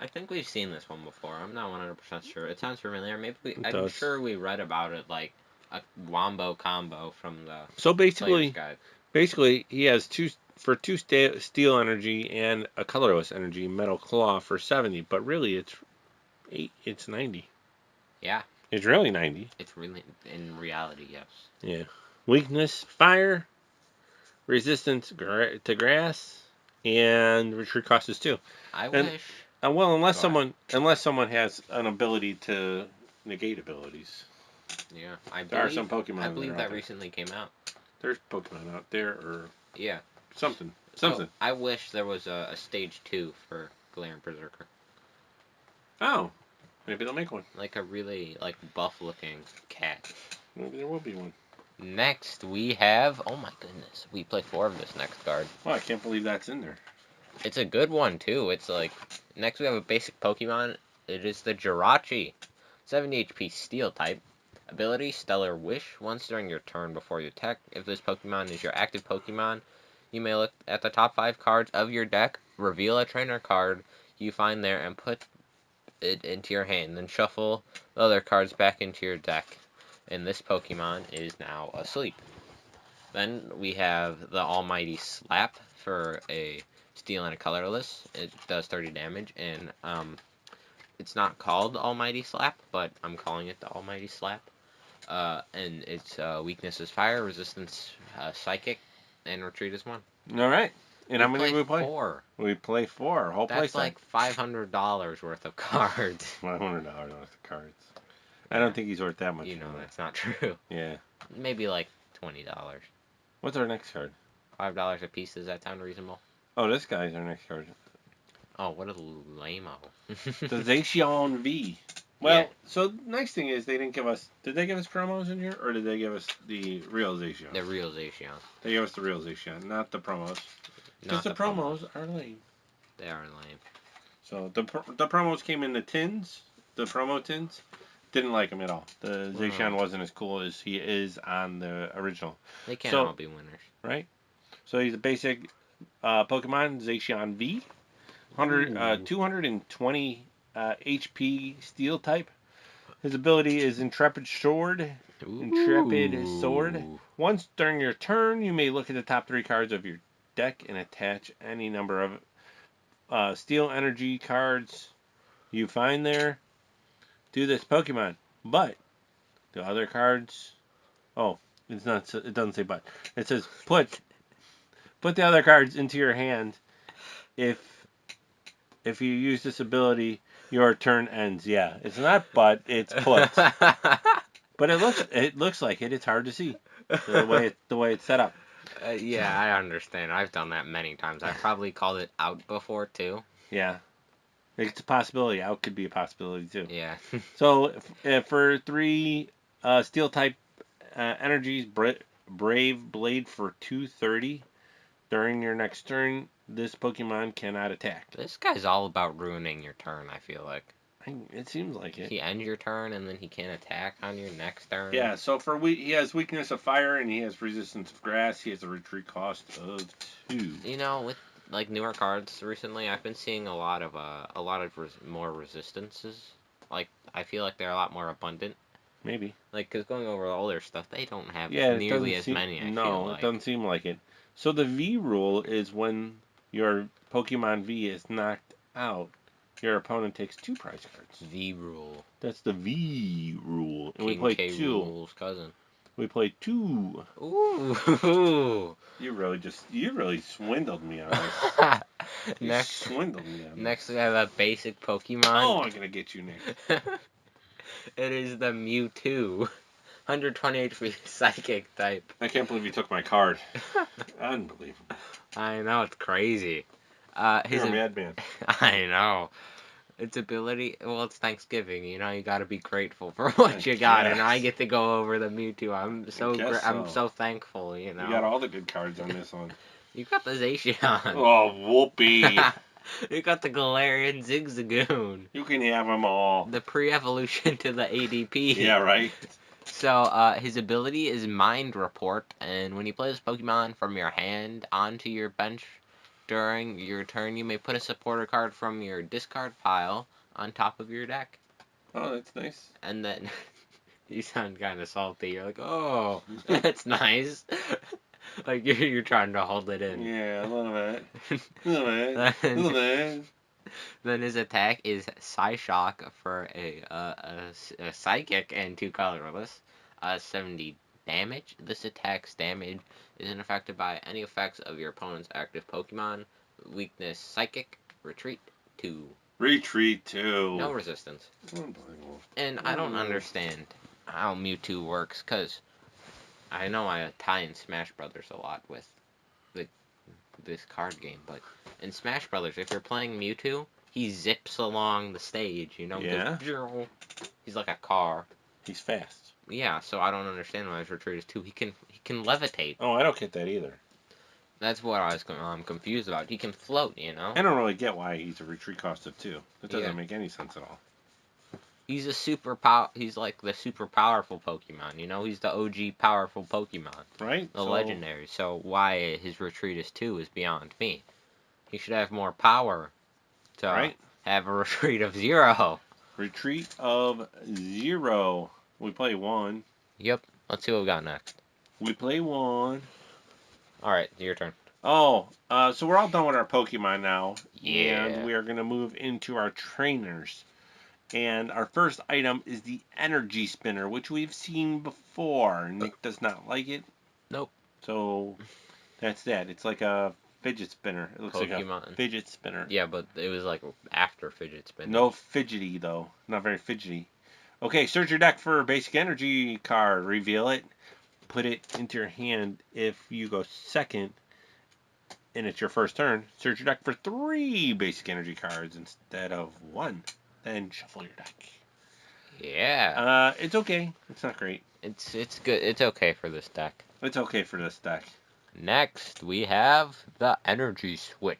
S2: I think we've seen this one before. I'm not 100% sure. It sounds familiar. I'm sure we read about it like a Wombo combo from the
S1: So basically he has for 2 steel energy and a colorless energy, Metal Claw for 70. But really, it's 90.
S2: Yeah.
S1: It's really 90.
S2: It's really, in reality, yes.
S1: Yeah. Weakness, fire. Resistance to grass. And retreat cost is 2.
S2: I
S1: And,
S2: wish.
S1: well, unless
S2: Go ahead.
S1: someone has an ability to negate abilities.
S2: Yeah,
S1: There are some Pokemon
S2: I believe
S1: that are out
S2: that
S1: there.
S2: recently came out.
S1: There's Pokemon out there, or
S2: Yeah.
S1: something.
S2: So I wish there was a stage 2 for Galarian Berserker.
S1: Oh, maybe they'll make one.
S2: Like a really buff looking cat.
S1: Maybe there will be one.
S2: Next we have, oh my goodness, we play 4 of this next card.
S1: Oh, I can't believe that's in there.
S2: It's a good one too. It's like, next we have a basic Pokemon. It is the Jirachi. 70 HP Steel type. Ability, Stellar Wish. Once during your turn before you attack, if this Pokemon is your active Pokemon, you may look at the top 5 cards of your deck, reveal a trainer card you find there, and put it into your hand. Then shuffle the other cards back into your deck. And this Pokemon is now asleep. Then we have the Almighty Slap for a steel and a colorless. It does 30 damage, and it's not called Almighty Slap, but I'm calling it the Almighty Slap. And its weakness is fire, resistance psychic, and retreat is 1.
S1: All right. And how many do we play?
S2: 4.
S1: We play 4. Whole play
S2: That's like $500 worth of cards.
S1: $500 worth of cards. I don't think he's worth that much.
S2: You know, that's not true.
S1: Yeah.
S2: Maybe like $20.
S1: What's our next card?
S2: $5 a piece. Does that sound reasonable?
S1: Oh, this guy's our next card.
S2: Oh, what a lame-o.
S1: The Zacian V. Well,
S2: Yeah.
S1: so nice thing is they didn't give us. Did they give us promos in here, or did they give us the real Zacian?
S2: The real Zacian.
S1: They gave us the real Zacian, not the promos. Because the promos are lame.
S2: They are lame.
S1: So the promos came in the tins, the promo tins. Didn't like him at all. The Zacian wasn't as cool as he is on the original.
S2: They can't all be winners.
S1: Right? So he's a basic Pokemon, Zacian V. 220 HP Steel type. His ability is Intrepid Sword. Intrepid Sword. Once during your turn, you may look at the top 3 cards of your deck and attach any number of Steel Energy cards you find there to this Pokemon. But the other cards, it's not. It doesn't say but. It says put the other cards into your hand if you use this ability, your turn ends. Yeah, it's not but, it's put. But it looks like it. It's hard to see the way it's set up.
S2: Yeah, I understand. I've done that many times. I've probably called it out before too.
S1: Yeah, it's a possibility. Out could be a possibility too.
S2: Yeah.
S1: So for 3 Steel type energies, Brave Blade for 230. During your next turn, this Pokemon cannot attack.
S2: This guy's all about ruining your turn, I feel like.
S1: It seems like it.
S2: He ends your turn and then he can't attack on your next turn.
S1: Yeah, so he has weakness of fire and he has resistance of grass. He has a retreat cost of 2.
S2: You know, with like newer cards recently, I've been seeing a lot of more resistances. Like, I feel like they're a lot more abundant.
S1: Maybe.
S2: Like, because going over the older stuff, they don't have
S1: nearly
S2: as many, I feel like.
S1: it doesn't seem like it. So the V rule is when your Pokemon V is knocked out, your opponent takes 2 prize cards.
S2: V rule.
S1: That's the V rule. And
S2: King
S1: we play
S2: K.
S1: 2.
S2: Rool's cousin.
S1: We play 2.
S2: Ooh.
S1: You really swindled me on this.
S2: Next we have a basic Pokemon.
S1: Oh, I'm gonna get you next.
S2: It is the Mewtwo. 120 HP psychic type.
S1: I can't believe you took my card. Unbelievable.
S2: I know, it's crazy.
S1: You're a madman.
S2: I know. Its ability, well, it's Thanksgiving, you know, you gotta be grateful for what you got, and I get to go over the Mewtwo. I'm so thankful, you know.
S1: You got all the good cards on this one.
S2: You got the Zacian.
S1: Oh, whoopee.
S2: You got the Galarian Zigzagoon.
S1: You can have them all.
S2: The pre-evolution to the ADP.
S1: Yeah, right.
S2: So, his ability is Mind Report, and when you play this Pokemon from your hand onto your bench during your turn, you may put a supporter card from your discard pile on top of your deck.
S1: Oh, that's nice.
S2: And then, you sound kind of salty. You're like, oh, that's nice. Like you're trying to hold it in.
S1: Yeah, a little bit. A little bit. A little bit.
S2: Then his attack is Psyshock for a Psychic and 2 colorless. 70 damage. This attack's damage isn't affected by any effects of your opponent's active Pokemon. Weakness Psychic. Retreat 2.
S1: Retreat 2.
S2: No resistance.
S1: Unbelievable.
S2: And I don't understand how Mewtwo works, because I know I tie in Smash Brothers a lot with this card game, but in Smash Brothers, if you're playing Mewtwo, he zips along the stage, you know?
S1: Yeah.
S2: He's like a car.
S1: He's fast.
S2: Yeah, so I don't understand why his retreat is 2. He can levitate.
S1: Oh, I don't get that either.
S2: That's what I'm confused about. He can float, you know?
S1: I don't really get why he's a retreat cost of 2. That doesn't make any sense at all.
S2: He's he's like the super powerful Pokemon, you know? He's the OG powerful Pokemon.
S1: Right?
S2: The legendary. So why his retreat is 2 is beyond me. He should have more power to have a retreat of 0.
S1: Retreat of 0. We play 1.
S2: Yep. Let's see what we got next.
S1: We play 1.
S2: Alright, your turn.
S1: Oh, so we're all done with our Pokemon now.
S2: Yeah.
S1: And we are going to move into our trainers. And our first item is the Energy Spinner, which we've seen before. Nick does not like it.
S2: Nope.
S1: So that's that. It's like a fidget spinner. It looks like a fidget spinner.
S2: Yeah, but it was like after fidget spinner.
S1: No fidgety, though. Not very fidgety. Okay, search your deck for a basic energy card. Reveal it. Put it into your hand. If you go second and it's your first turn, search your deck for 3 basic energy cards instead of 1. Then shuffle your deck.
S2: Yeah.
S1: It's okay. It's not great.
S2: It's good. It's okay for this deck.
S1: It's okay for this deck.
S2: Next, we have the Energy Switch.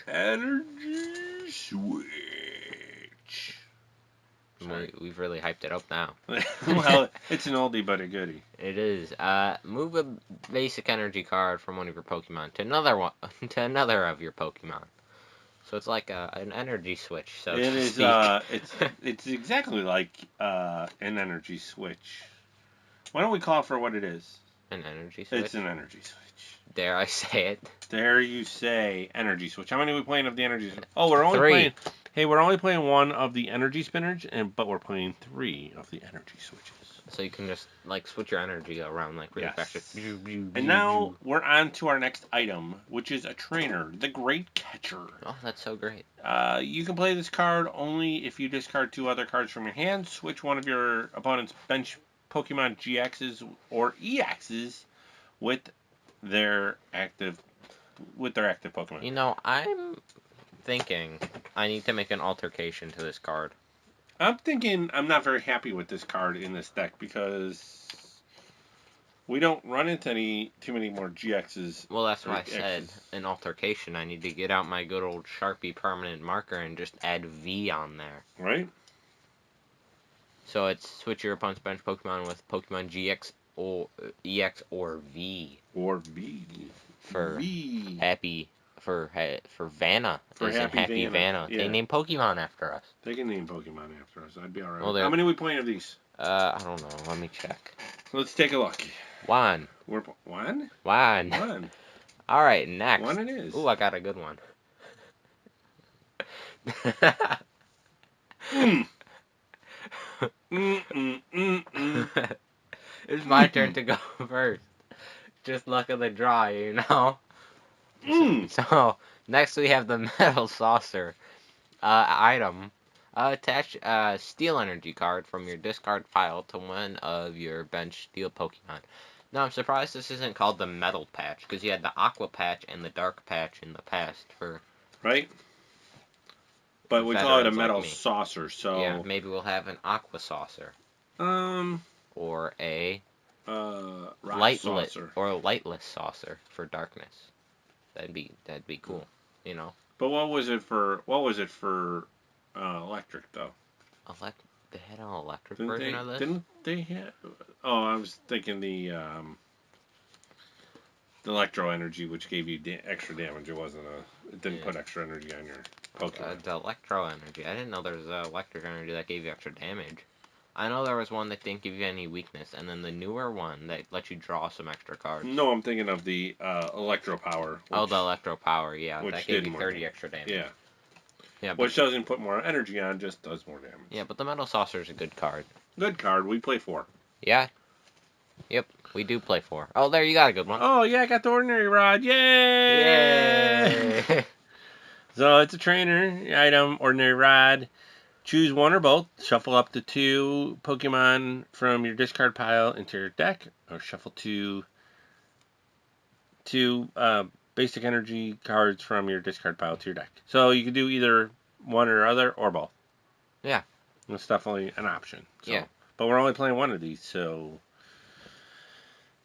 S1: Energy Switch.
S2: We've really hyped it up now.
S1: Well, it's an oldie but a goodie.
S2: It is. Move a basic energy card from one of your Pokemon to another of your Pokemon. So it's like an energy switch. So
S1: it is. It's exactly like an energy switch. Why don't we call it for what it is?
S2: An energy switch.
S1: It's an energy switch.
S2: Dare I say it?
S1: Dare you say energy switch? How many are we playing of the energy switch? Oh, we're only
S2: 3.
S1: playing. Hey, we're only playing 1 of the energy spinners, but we're playing 3 of the energy switches.
S2: So you can just like switch your energy around like really fast.
S1: And now we're on to our next item, which is a trainer, the Great Catcher.
S2: Oh, that's so great.
S1: You can play this card only if you discard 2 other cards from your hand, switch one of your opponent's bench Pokemon GXs or EXs with their active Pokemon.
S2: You know, I'm thinking I need to make an altercation to this card.
S1: I'm thinking I'm not very happy with this card in this deck because we don't run into too many more GXs.
S2: Well, that's why I said an altercation. I need to get out my good old Sharpie permanent marker and just add V on there.
S1: Right.
S2: So it's switch your opponent's bench Pokemon with Pokemon GX or EX or V.
S1: Or V.
S2: For
S1: V.
S2: happy. For Vanna.
S1: For Happy
S2: Vanna.
S1: Yeah.
S2: They named Pokemon after us.
S1: They can name Pokemon after us. I'd be alright.
S2: Well,
S1: how many are we playing of these?
S2: I don't know. Let me check.
S1: Let's take a look.
S2: 1.
S1: One?
S2: 1.
S1: 1.
S2: Alright, next.
S1: 1 it is.
S2: Ooh, I got a good one. It's my turn to go first. Just luck of the draw, you know? So, next we have the Metal Saucer item. Attach a Steel Energy card from your discard pile to one of your bench Steel Pokemon. Now, I'm surprised this isn't called the Metal Patch, because you had the Aqua Patch and the Dark Patch in the past for...
S1: Right? But we call it a Metal Saucer, so...
S2: Yeah, maybe we'll have an Aqua Saucer. Or a...
S1: Saucer.
S2: Or a Lightless Saucer for Darkness. That'd be cool, you know.
S1: But what was it for electric though?
S2: They had an electric version of this?
S1: Didn't they have? Oh, I was thinking the electro energy, which gave you extra damage. It didn't put extra energy on your Pokemon.
S2: The electro energy. I didn't know there was electric energy that gave you extra damage. I know there was one that didn't give you any weakness, and then the newer one that lets you draw some extra cards.
S1: No, I'm thinking of the Electro Power.
S2: Oh, the Electro Power, yeah.
S1: Which
S2: That gave
S1: did
S2: you
S1: more
S2: 30
S1: damage.
S2: extra damage.
S1: Yeah.
S2: Yeah,
S1: Which doesn't put more energy on, just does more damage.
S2: Yeah, but the Metal Saucer is a good card.
S1: Good card. We play 4.
S2: Yeah. Yep, we do play 4. Oh, there, you got a good one.
S1: Oh, yeah, I got the Ordinary Rod. Yay!
S2: Yay!
S1: So it's a trainer item, Ordinary Rod. Choose one or both. Shuffle up to 2 Pokemon from your discard pile into your deck, or shuffle 2 basic energy cards from your discard pile to your deck. So you can do either one or other, or both.
S2: Yeah.
S1: It's definitely an option. So.
S2: Yeah.
S1: But we're only playing one of these, so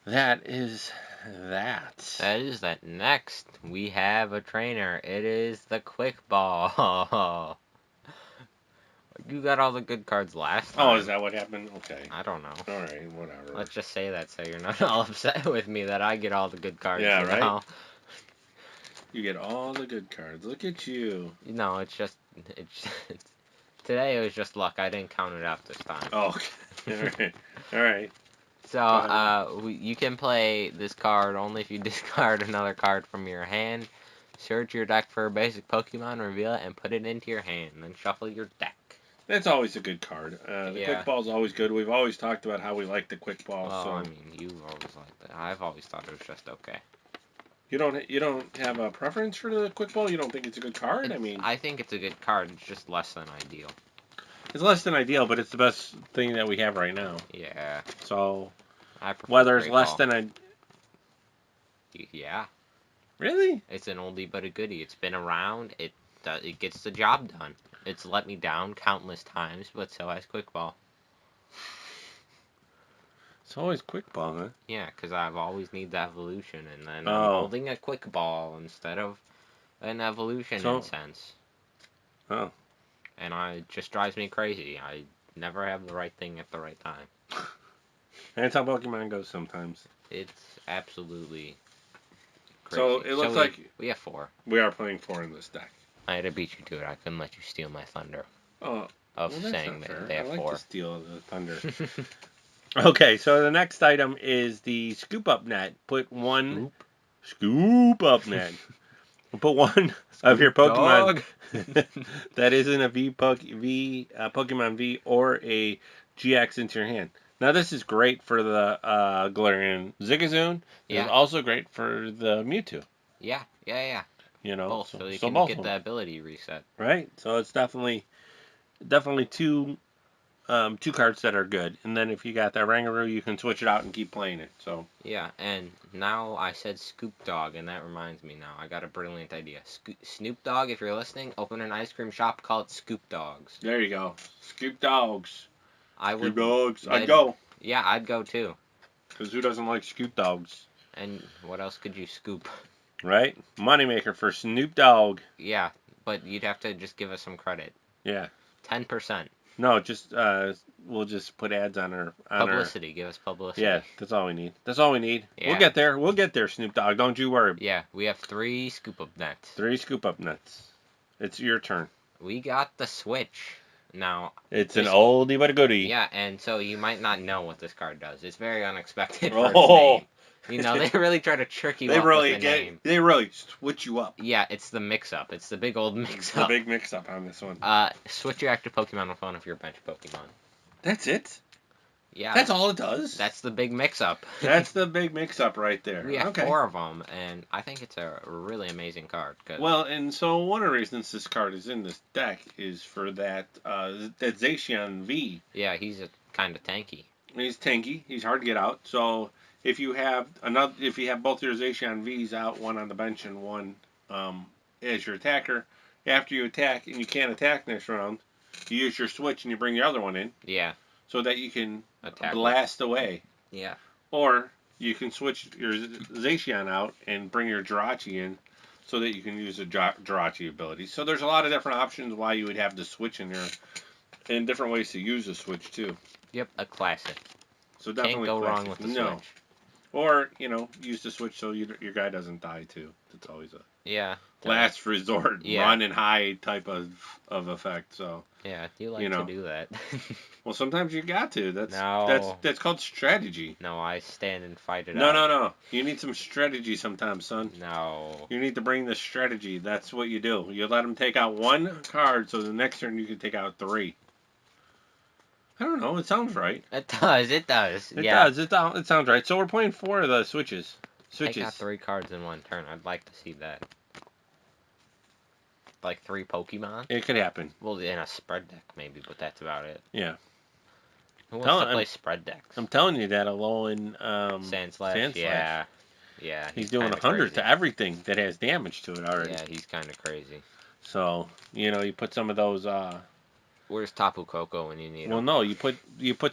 S1: that is that.
S2: That is that. Next, we have a trainer. It is the Quick Ball. You got all the good cards last time.
S1: Oh, is that what happened? Okay.
S2: I don't know.
S1: All right, whatever.
S2: Let's just say that so you're not all upset with me that I get all the good cards.
S1: Yeah, right?
S2: Now.
S1: You get all the good cards. Look at you.
S2: No, it's today it was just luck. I didn't count it out this time.
S1: Oh, okay. All right.
S2: So, you can play this card only if you discard another card from your hand. Search your deck for a basic Pokemon, reveal it, and put it into your hand. Then shuffle your deck.
S1: That's always a good card. The Quick Ball's always good. We've always talked about how we like the Quick Ball.
S2: Well,
S1: so.
S2: I mean, you always liked it. I've always thought it was just okay.
S1: You don't have a preference for the Quick Ball? You don't think it's a good card?
S2: I think it's a good card. It's just less than ideal.
S1: It's less than ideal, but it's the best thing that we have right now.
S2: Yeah.
S1: So,
S2: I prefer
S1: whether it's
S2: Great
S1: less
S2: Ball.
S1: than
S2: Yeah.
S1: Really?
S2: It's an oldie but a goodie. It's been around. It gets the job done. It's let me down countless times, but so has Quick Ball.
S1: It's always Quick Ball, huh?
S2: Yeah, because I've always need the evolution, and then I'm holding a Quick Ball instead of an evolution in sense.
S1: Oh.
S2: And it just drives me crazy. I never have the right thing at the right time.
S1: That's how Pokemon goes sometimes.
S2: It's absolutely crazy.
S1: So it looks like
S2: we have 4.
S1: We are playing 4 in this deck.
S2: I had to beat you to it. I couldn't let you steal my thunder.
S1: Oh,
S2: of saying that they have 4.
S1: I like to steal the thunder. Okay, so the next item is the Scoop Up Net. Put one Scoop Up Net. Put one of your Pokemon that isn't a Pokemon V or a GX into your hand. Now this is great for the Galarian Zigzagoon.
S2: Yeah.
S1: It's also great for the Mewtwo.
S2: Yeah.
S1: You know,
S2: both, so you can get the ability reset.
S1: Right. So it's definitely two cards that are good. And then if you got that Rangaroo, you can switch it out and keep playing it. So
S2: yeah, and now I said Scoop Dog, and that reminds me now. I got a brilliant idea. Snoop Dogg, if you're listening, open an ice cream shop, call it Scoop Dogs.
S1: There you go. Scoop Dogs.
S2: Scoop
S1: Dogs. I'd go.
S2: Yeah, I'd go too.
S1: Because who doesn't like Scoop Dogs?
S2: And what else could you scoop?
S1: Right? Moneymaker for Snoop Dogg.
S2: Yeah, but you'd have to just give us some credit.
S1: Yeah.
S2: 10%.
S1: No, just we'll just put ads on our
S2: publicity. Give us publicity.
S1: Yeah, that's all we need. Yeah. We'll get there, Snoop Dogg. Don't you worry.
S2: Yeah, we have 3 Scoop Up Nets.
S1: 3 Scoop Up Nets. It's your turn.
S2: We got the Switch. Now
S1: it's an oldie but a goodie.
S2: Yeah, and so you might not know what this card does. It's very unexpected for its name. You know, they really try to trick you up with the name.
S1: They really switch you up.
S2: Yeah, it's the mix-up. It's the big old mix-up.
S1: The big mix-up on this one.
S2: Switch your active Pokemon with one of your bench Pokemon.
S1: That's it?
S2: Yeah.
S1: That's all it does?
S2: That's the big mix-up.
S1: That's the big mix-up right there.
S2: We have 4 of them, and I think it's a really amazing card.
S1: Well, and so one of the reasons this card is in this deck is for that Zacian V.
S2: Yeah, he's kind of tanky.
S1: He's tanky. He's hard to get out. So if you have both your Zacian Vs out, one on the bench and one as your attacker, after you attack and you can't attack next round, you use your switch and you bring the other one in.
S2: Yeah.
S1: So that you can
S2: attack
S1: blast away.
S2: Yeah.
S1: Or you can switch your Zacian out and bring your Jirachi in so that you can use the Jirachi ability. So there's a lot of different options why you would have the switch in there, and different ways to use the switch too.
S2: Yep, a classic.
S1: So definitely
S2: can't go wrong with the Switch.
S1: Or, use the switch so your guy doesn't die too. That's always a
S2: Yeah.
S1: last resort,
S2: Yeah.
S1: run and hide type of effect. So
S2: Yeah, you like to do that.
S1: well, sometimes you got to.
S2: No.
S1: That's called strategy.
S2: No, I stand and fight it
S1: No,
S2: out.
S1: no. You need some strategy sometimes, son.
S2: No.
S1: You need to bring the strategy. That's what you do. You let him take out one card, so the next turn you can take out 3. I don't know. It sounds right.
S2: It does. It does.
S1: It
S2: Yeah.
S1: does. It sounds right. So we're playing 4 of the switches.
S2: Take out 3 cards in one turn. I'd like to see that. Like 3 Pokemon?
S1: It could happen.
S2: Well, in a spread deck maybe, but that's about it.
S1: Yeah.
S2: Who wants to play spread decks?
S1: I'm telling you that alone.
S2: Sandslash. Yeah. Yeah.
S1: He's doing 100 to everything that has damage to it already.
S2: Yeah, he's kind of crazy.
S1: So you put some of those.
S2: Where's Tapu Koko when you need him?
S1: Well, no, you put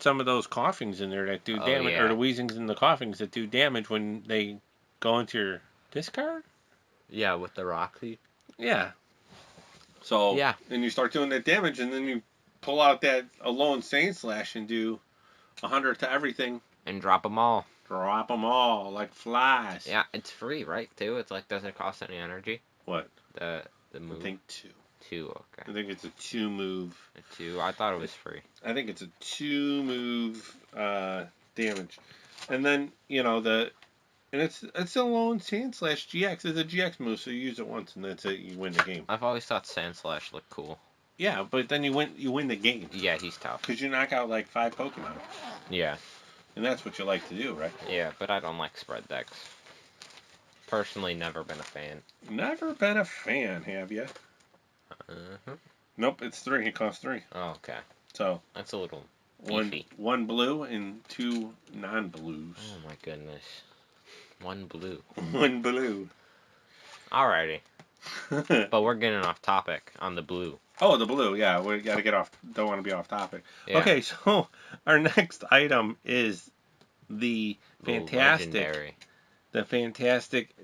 S1: some of those coughings in there that do damage, or the wheezings and the coughings that do damage when they go into your discard.
S2: Yeah, with the Roxy.
S1: Yeah. So
S2: yeah,
S1: and you start doing that damage, and then you pull out that alone Sandslash and do 100 to everything,
S2: and drop them all.
S1: Drop them all like flies.
S2: Yeah, it's free, right? Too. It's like doesn't cost any energy.
S1: What?
S2: The move.
S1: I think 2.
S2: 2, okay.
S1: I think it's a 2 move.
S2: A 2. I thought it was free.
S1: I think it's a 2 move damage, and then it's a lone Sandslash GX. It's a GX move, so you use it once and that's it. You win the game.
S2: I've always thought Sandslash looked cool.
S1: Yeah, but then you win the game.
S2: Yeah, he's tough.
S1: Because you knock out like 5 Pokemon.
S2: Yeah.
S1: And that's what you like to do, right?
S2: Yeah, but I don't like spread decks. Personally, never been a fan.
S1: Never been a fan, have you?
S2: Uh-huh.
S1: Nope, it's 3. It costs 3.
S2: Oh, okay.
S1: So
S2: that's a little beefy.
S1: One blue and 2 non-blues.
S2: Oh my goodness. 1 blue.
S1: 1 blue.
S2: Alrighty. But we're getting off topic on the blue.
S1: Oh, the blue, yeah. We got to get off. Don't want to be off topic.
S2: Yeah.
S1: Okay, so our next item is the fantastic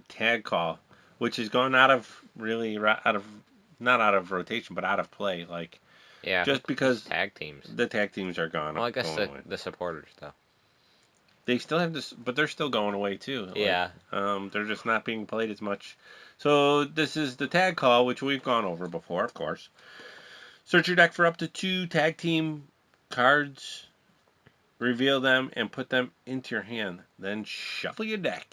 S1: tag call, which is going not out of rotation, but out of play. Like,
S2: yeah,
S1: just because
S2: tag teams,
S1: the tag teams are gone.
S2: Well, I guess the supporters though.
S1: They still have this, but they're still going away too.
S2: Yeah.
S1: They're just not being played as much. So this is the tag call, which we've gone over before, of course. Search your deck for up to 2 tag team cards, reveal them, and put them into your hand. Then shuffle your deck.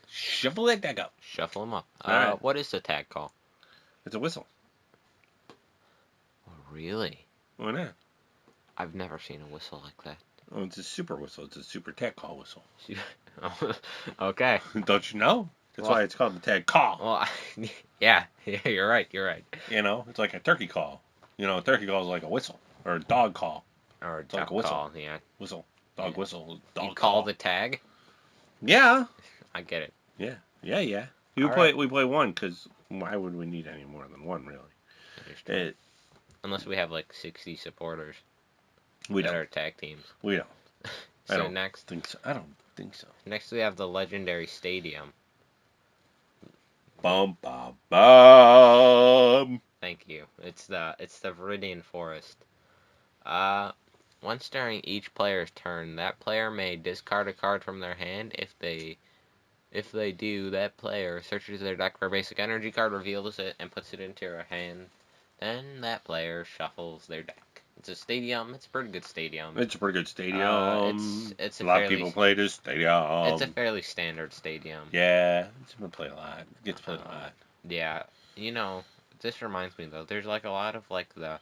S1: Shuffle that deck up.
S2: Shuffle them up.
S1: Right.
S2: What is the tag call?
S1: It's a whistle.
S2: Oh, really?
S1: Why not?
S2: I've never seen a whistle like that.
S1: Oh, it's a super whistle. It's a super tag call whistle.
S2: Okay.
S1: Don't you know? That's why it's called the tag call.
S2: Well, yeah, you're right.
S1: It's like a turkey call. A turkey call is like a whistle. Or a dog call.
S2: Or a
S1: duck like a whistle.
S2: Call, yeah.
S1: Whistle. Dog whistle. Dog
S2: you
S1: call.
S2: call the tag?
S1: Yeah.
S2: I get it.
S1: Yeah. We play 1 because why would we need any more than 1, really?
S2: Unless we have like 60 supporters.
S1: We
S2: that
S1: don't.
S2: are tag teams.
S1: We don't.
S2: So
S1: I don't
S2: next,
S1: think so. I don't think so.
S2: Next we have the legendary stadium.
S1: Bum bum bum.
S2: Thank you. It's the Viridian Forest. Once during each player's turn, that player may discard a card from their hand. If they do, that player searches their deck for a basic energy card, reveals it, and puts it into their hand. Then that player shuffles their deck. It's a stadium. It's a pretty good stadium.
S1: It's a pretty good stadium.
S2: It's
S1: a lot of people play this stadium.
S2: It's a fairly standard stadium.
S1: Yeah, it's been played a lot. It gets played a lot.
S2: Yeah, this reminds me though. There's like a lot of like the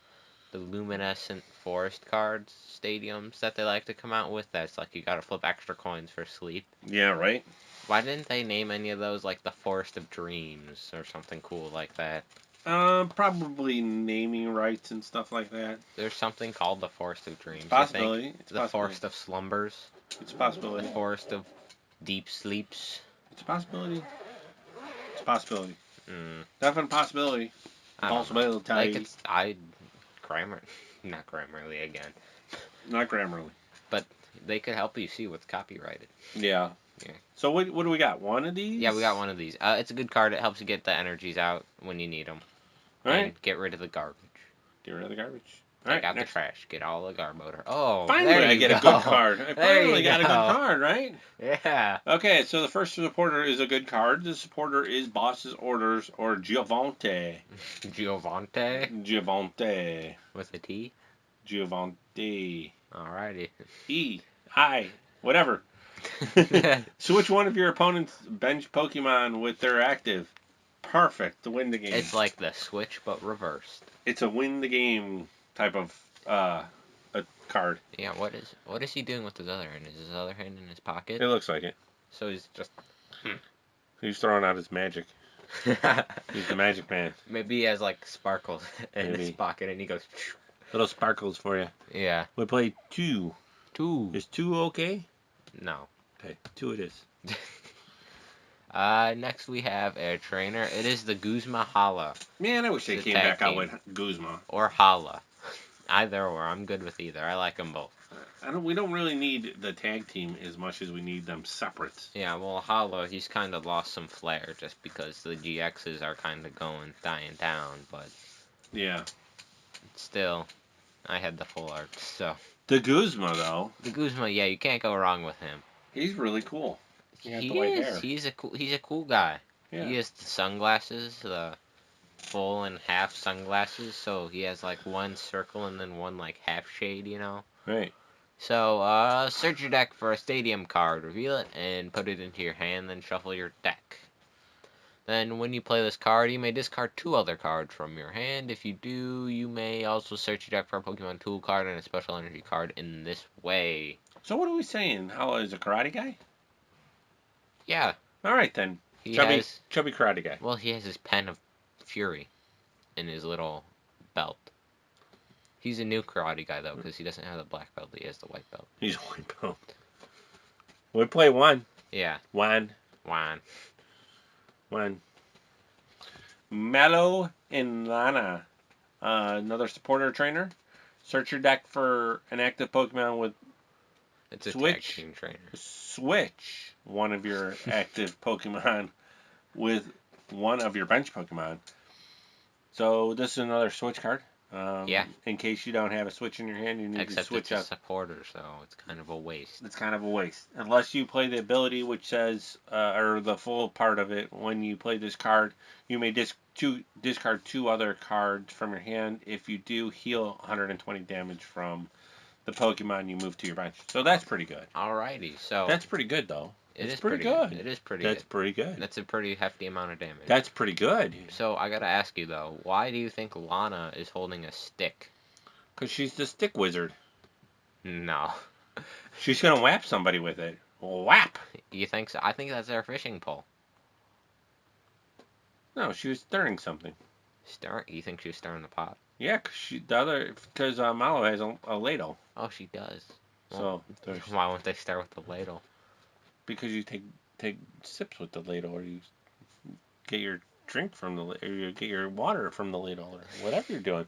S2: luminescent forest cards stadiums that they like to come out with. That's like you gotta flip extra coins for sleep.
S1: Yeah, right.
S2: Why didn't they name any of those like the Forest of Dreams or something cool like that?
S1: Probably naming rights and stuff like that.
S2: There's something called the Forest of Dreams.
S1: Possibility.
S2: I think. The Forest of Slumbers.
S1: It's a possibility.
S2: The Forest of Deep Sleeps.
S1: It's a possibility. It's a possibility.
S2: Mm.
S1: Definite possibility. Possibility.
S2: Like not Grammarly again.
S1: Not Grammarly.
S2: But they could help you see what's copyrighted.
S1: Yeah. So what do we got? 1 of these?
S2: Yeah, we got 1 of these. It's a good card. It helps you get the energies out when you need them.
S1: All right.
S2: And get rid of the garbage.
S1: Get rid of the garbage.
S2: Take out the trash. Get all the guard motor. Oh,
S1: finally
S2: there
S1: I
S2: you
S1: get
S2: go.
S1: a good card. I
S2: There
S1: finally
S2: you
S1: got a good
S2: go.
S1: card, right?
S2: Yeah.
S1: Okay, so the first supporter is a good card. The supporter is Boss's Orders or Giovante.
S2: Giovante. With a T?
S1: Giovante.
S2: Alrighty.
S1: Whatever. Switch one of your opponent's bench Pokemon with their active. Perfect to win the game.
S2: It's like the Switch, but reversed.
S1: It's a win the game type of a card.
S2: Yeah, what is he doing with his other hand? Is his other hand in his pocket?
S1: It looks like it.
S2: So he's just...
S1: He's throwing out his magic. He's the magic man.
S2: Maybe he has like sparkles in his pocket and he goes...
S1: Little sparkles for you.
S2: Yeah.
S1: We play 2.
S2: 2.
S1: Is 2 okay?
S2: No.
S1: Okay, 2 it is.
S2: Next we have a trainer. It is the Guzma Hala.
S1: Man, I wish they came back out with Guzma.
S2: Or Hala. Either or. I'm good with either. I like them both.
S1: We don't really need the tag team as much as we need them separate.
S2: Yeah, well, Hala, he's kind of lost some flair just because the GXs are kind of dying down, but...
S1: Yeah.
S2: Still, I had the full art, so...
S1: The Guzma, though.
S2: The Guzma, yeah, you can't go wrong with him.
S1: He's really cool.
S2: He is. He's a cool guy.
S1: Yeah.
S2: He has the sunglasses, the full and half sunglasses, so he has like one circle and then one like half shade, you know?
S1: Right.
S2: So, search your deck for a stadium card, reveal it, and put it into your hand, then shuffle your deck. Then, when you play this card, you may discard 2 other cards from your hand. If you do, you may also search your deck for a Pokemon tool card and a special energy card in this way.
S1: So what are we saying? Hala is a karate guy?
S2: Yeah.
S1: All right, then. Chubby karate guy.
S2: Well, he has his pen of fury in his little belt. He's a new karate guy, though, because he doesn't have the black belt. He has the white belt.
S1: He's a white belt. We play 1.
S2: Yeah.
S1: 1.
S2: 1.
S1: 1. Mallow Lana. Another supporter trainer. Search your deck for an active Pokemon with
S2: It's a tag team trainer.
S1: Switch one of your active Pokemon with one of your bench Pokemon. So this is another switch card.
S2: Yeah.
S1: In case you don't have a switch in your hand, you need to switch
S2: it's a supporter, so it's kind of a waste.
S1: It's kind of a waste. Unless you play the ability which says, or the full part of it, when you play this card, you may discard 2 other cards from your hand. If you do, heal 120 damage from the Pokemon you move to your bench. So that's pretty good.
S2: Alrighty, so...
S1: That's pretty good, though.
S2: It's
S1: pretty good.
S2: It is pretty
S1: That's
S2: good.
S1: pretty good.
S2: That's a pretty hefty amount of damage.
S1: That's pretty good.
S2: So, I gotta ask you, though, why do you think Lana is holding a stick?
S1: Because she's the stick wizard.
S2: No.
S1: She's going to whap somebody with it. Whap!
S2: You think so? I think that's their fishing pole.
S1: No, she was stirring something.
S2: You think she was stirring the pot?
S1: Yeah, because Mallow has a ladle.
S2: Oh, she does.
S1: Well, so
S2: why won't they start with the ladle?
S1: Because you take sips with the ladle, or you get your drink from the ladle, or you get your water from the ladle, or whatever you're doing.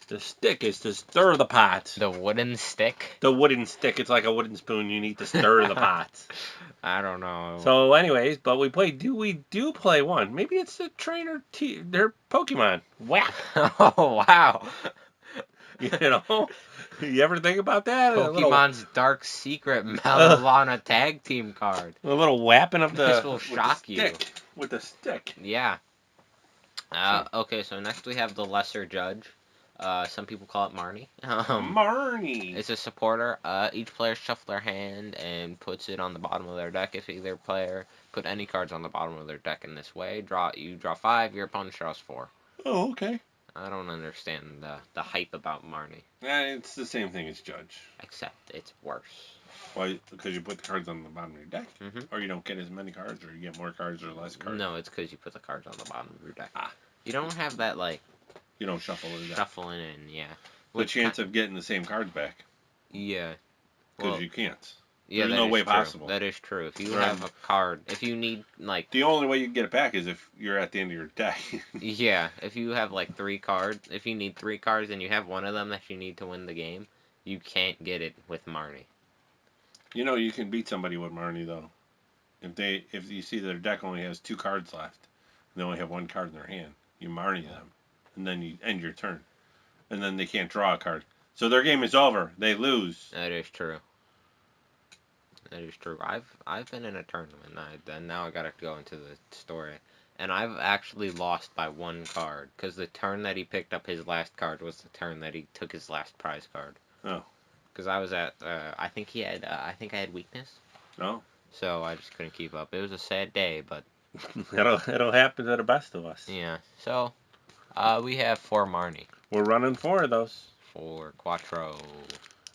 S1: The stick is to stir the pot.
S2: The wooden stick?
S1: The wooden stick. It's like a wooden spoon. You need to stir the pot.
S2: I don't know.
S1: So, anyways, but we do play 1. Maybe it's the trainer their Pokemon. Whap!
S2: Oh, wow.
S1: You know? You ever think about that?
S2: Pokemon's Dark Secret Mallow Lana tag team card.
S1: A little whapping of the...
S2: This will shock you.
S1: With the stick.
S2: Yeah. Okay, so next we have the Lesser Judge. Some people call it Marnie.
S1: Marnie!
S2: It's a supporter. Each player shuffles their hand and puts it on the bottom of their deck. If either player put any cards on the bottom of their deck in this way, you draw 5, your opponent draws 4.
S1: Oh, okay.
S2: I don't understand the hype about Marnie.
S1: Yeah, it's the same thing as Judge.
S2: Except it's worse.
S1: Why? Because you put the cards on the bottom of your deck?
S2: Mm-hmm.
S1: Or you don't get as many cards, or you get more cards or less cards?
S2: No, it's because you put the cards on the bottom of your deck. You don't have that, like...
S1: You don't shuffle it.
S2: Shuffling in, yeah.
S1: The chance of getting the same cards back.
S2: Yeah.
S1: Because you can't.
S2: Yeah,
S1: there's no way possible.
S2: That is true. If you have a card, if you need, like...
S1: The only way you can get it back is if you're at the end of your deck.
S2: Yeah, if you have, like, 3 cards, if you need 3 cards and you have one of them that you need to win the game, you can't get it with Marnie.
S1: You know, you can beat somebody with Marnie, though. If you see their deck only has 2 cards left, and they only have 1 card in their hand, you Marnie them, and then you end your turn. and then they can't draw a card. So their game is over. They lose.
S2: That is true. That is true. I've been in a tournament, and now I gotta go into the story. And I've actually lost by 1 card, because the turn that he picked up his last card was the turn that he took his last prize card.
S1: Oh.
S2: Because I was at, I think I had weakness.
S1: Oh.
S2: So I just couldn't keep up. It was a sad day, but...
S1: It'll happen to the best of us.
S2: Yeah. So, we have 4 Marnie.
S1: We're running 4 of those.
S2: 4 Quattro.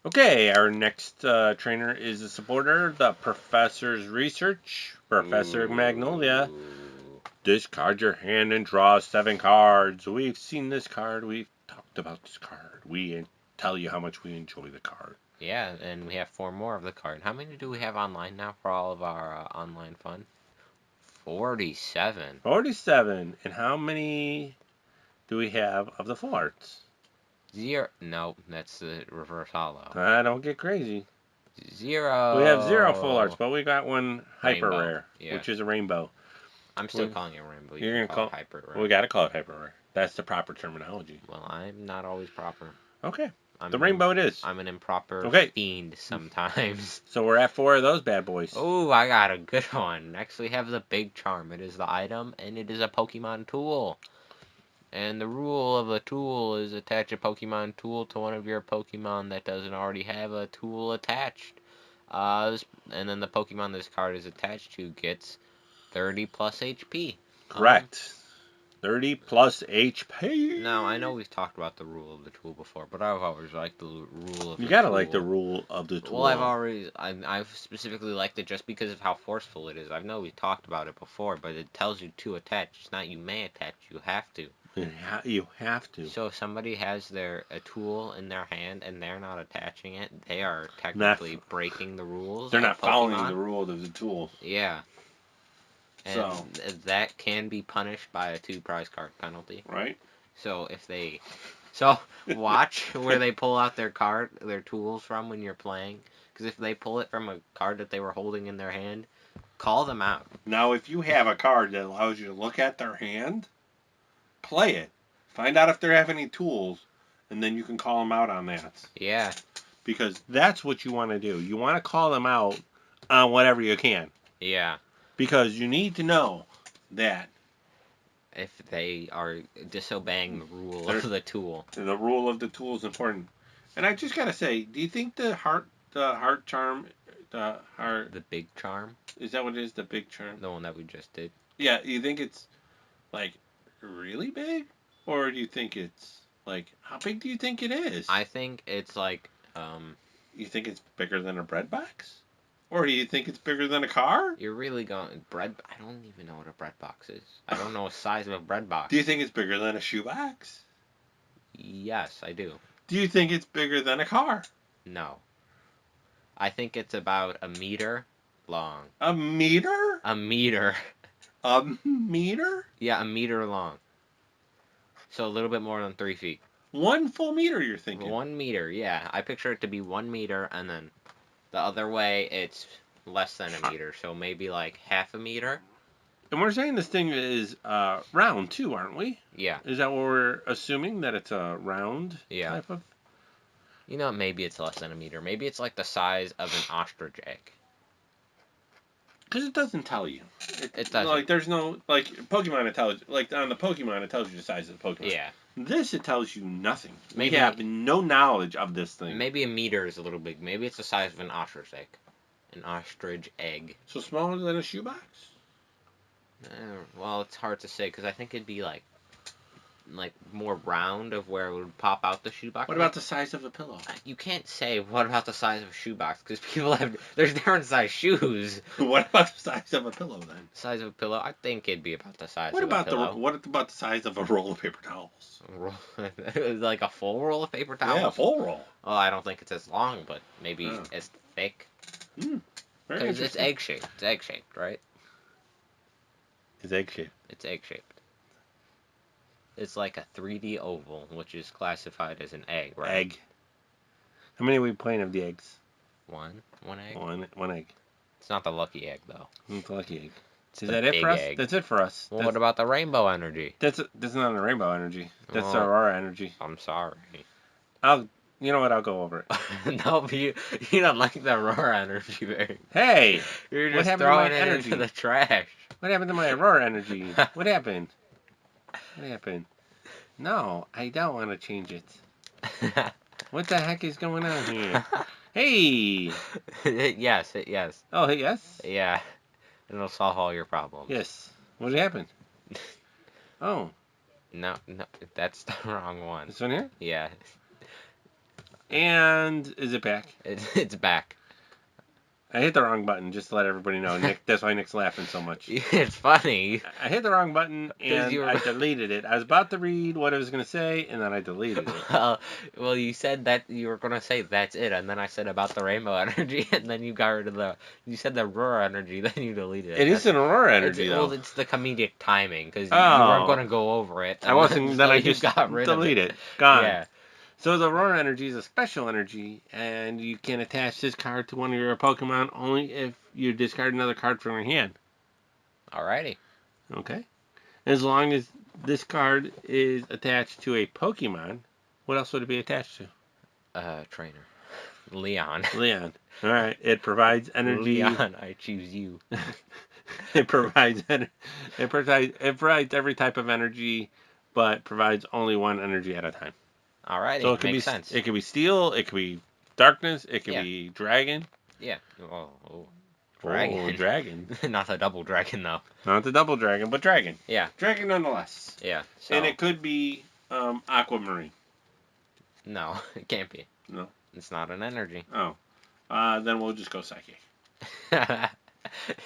S1: Okay, our next trainer is a supporter, the Professor's Research, Professor Magnolia. Discard your hand and draw 7 cards. We've seen this card. We've talked about this card. We tell you how much we enjoy the card.
S2: Yeah, and we have 4 more of the card. How many do we have online now for all of our online fun? 47.
S1: 47. And how many do we have of the full arts?
S2: 0. No, that's the reverse hollow.
S1: I don't get crazy.
S2: 0.
S1: We have 0 full arts, but we got 1 hyper
S2: Rainbow.
S1: rare,
S2: Yeah.
S1: which is a rainbow.
S2: I'm still calling it rainbow.
S1: You're
S2: can
S1: gonna
S2: call it hyper rare.
S1: We gotta call it hyper rare. That's the proper terminology.
S2: Well, I'm not always proper.
S1: Okay. The rainbow it is.
S2: I'm an improper fiend sometimes.
S1: So we're at 4 of those bad boys.
S2: Oh, I got a good one. Next we have the Big Charm. It is the item, and it is a Pokemon tool. And the rule of a tool is attach a Pokemon tool to one of your Pokemon that doesn't already have a tool attached. And then the Pokemon this card is attached to gets 30 plus HP.
S1: Correct. 30 plus HP.
S2: Now, I know we've talked about the rule of the tool before, but I've always liked the rule of the tool.
S1: You gotta like the rule of the tool.
S2: Well, I've specifically liked it just because of how forceful it is. I know we've talked about it before, but it tells you to attach. It's not you may attach, you have to.
S1: You have to.
S2: So if somebody has a tool in their hand and they're not attaching it, they are technically breaking the rules.
S1: They're not following the rule of the tool.
S2: Yeah. And that can be punished by a 2 prize card penalty.
S1: Right.
S2: So so watch where they pull out their tools from when you're playing. Because if they pull it from a card that they were holding in their hand, call them out.
S1: Now, if you have a card that allows you to look at their hand, play it. Find out if they have any tools, and then you can call them out on that.
S2: Yeah.
S1: Because that's what you want to do. You want to call them out on whatever you can.
S2: Yeah.
S1: Because you need to know that
S2: if they are disobeying the rule of the tool.
S1: The rule of the tool is important. And I just gotta say, do you think the heart charm,
S2: the big charm?
S1: Is that what it is? The big charm?
S2: The one that we just did.
S1: Yeah. You think it's like really big, or do you think it's like how big do you think it is?
S2: I think it's like
S1: You think it's bigger than a bread box? Or do you think it's bigger than a car?
S2: You're really going bread. I don't even know what a bread box is. I don't know the size of a bread box.
S1: Do you think it's bigger than a shoebox?
S2: Yes, I do.
S1: Do you think it's bigger than a car?
S2: No. I think it's about a meter long.
S1: A meter?
S2: A meter.
S1: A meter?
S2: Yeah, a meter long. So a little bit more than 3 feet.
S1: 1 full meter, you're thinking?
S2: 1 meter, yeah. I picture it to be 1 meter, and then the other way, it's less than a meter, so maybe like half a meter.
S1: And we're saying this thing is round too, aren't we?
S2: Yeah.
S1: Is that what we're assuming, that it's a round type of?
S2: You know, maybe it's less than a meter. Maybe it's like the size of an ostrich egg.
S1: Because it doesn't tell you.
S2: It doesn't.
S1: Like, there's no, like, Pokemon, it tells you, like, on the Pokemon, it tells you the size of the Pokemon.
S2: Yeah.
S1: This, it tells you nothing.
S2: Maybe,
S1: we have no knowledge of this thing.
S2: Maybe a meter is a little big. Maybe it's the size of an ostrich egg. An ostrich egg.
S1: So smaller than a shoebox?
S2: Well, it's hard to say, because I think it'd be, like more round of where it would pop out the shoebox.
S1: What about the size of a pillow?
S2: You can't say what about the size of a shoebox, because people there's different size shoes.
S1: What about the size of a pillow, then?
S2: Size of a pillow? I think it'd be about the size of a pillow.
S1: What about the size of a roll of paper towels?
S2: Like a full roll of paper towels?
S1: Yeah, a full roll.
S2: Oh, I don't think it's as long, but maybe as thick.
S1: Because
S2: it's egg-shaped. It's egg-shaped, right?
S1: It's egg-shaped.
S2: It's egg-shaped. It's like a 3D oval, which is classified as an egg, right?
S1: Egg. How many are we playing of the eggs?
S2: One egg?
S1: One egg.
S2: It's not the lucky egg, though.
S1: It's the lucky egg. Is that it
S2: big
S1: for us?
S2: egg.
S1: That's it for us.
S2: Well, what about the rainbow energy?
S1: That's not a rainbow energy. That's the
S2: Oh.
S1: Aurora energy.
S2: I'm sorry.
S1: You know what? I'll go over it.
S2: No, but you don't like the Aurora energy very.
S1: Hey,
S2: You're
S1: what
S2: just
S1: happened to
S2: throwing
S1: my
S2: it
S1: energy?
S2: into the trash.
S1: What happened to my Aurora energy? What happened? What happened? No, I don't want to change it. What the heck is going on here? Hey!
S2: Yes.
S1: Oh, hey, yes?
S2: Yeah. It'll solve all your problems.
S1: Yes. What happened? Oh,
S2: No, that's the wrong one.
S1: this one here?
S2: Yeah,
S1: And is it back?
S2: it's back.
S1: I hit the wrong button, just to let everybody know. Nick, that's why Nick's laughing so much.
S2: It's funny.
S1: I hit the wrong button, and
S2: you were-
S1: I deleted it. I was about to read what I was going to say, and then I deleted it.
S2: Well, you said that you were gonna say that's it, and then I said about the rainbow energy, and then you got rid of you said the Aurora energy, then you deleted it.
S1: It is an Aurora energy, though.
S2: Well, it's the comedic timing, because you
S1: Oh.
S2: weren't gonna go over it.
S1: I wasn't, then
S2: so
S1: I
S2: you
S1: just
S2: got rid
S1: delete
S2: of
S1: it. Gone.
S2: Yeah.
S1: So the Aurora energy is a special energy, and you can attach this card to one of your Pokemon only if you discard another card from your hand.
S2: Alrighty.
S1: Okay? As long as this card is attached to a Pokemon, what else would it be attached to?
S2: Trainer. Leon.
S1: Leon. Alright, it provides energy.
S2: Leon, I choose you.
S1: It provides every type of energy, but provides only one energy at a time.
S2: Alrighty,
S1: So it could
S2: makes
S1: be
S2: sense.
S1: It could be steel, it could be darkness, it could
S2: Yeah.
S1: be dragon.
S2: Yeah. Oh, dragon.
S1: Oh, dragon.
S2: Not a double dragon though.
S1: Not the double dragon, but dragon.
S2: Yeah.
S1: Dragon nonetheless.
S2: Yeah. So,
S1: And it could be aquamarine.
S2: no, it can't be.
S1: No.
S2: It's not an energy.
S1: Oh. Then we'll just go psychic.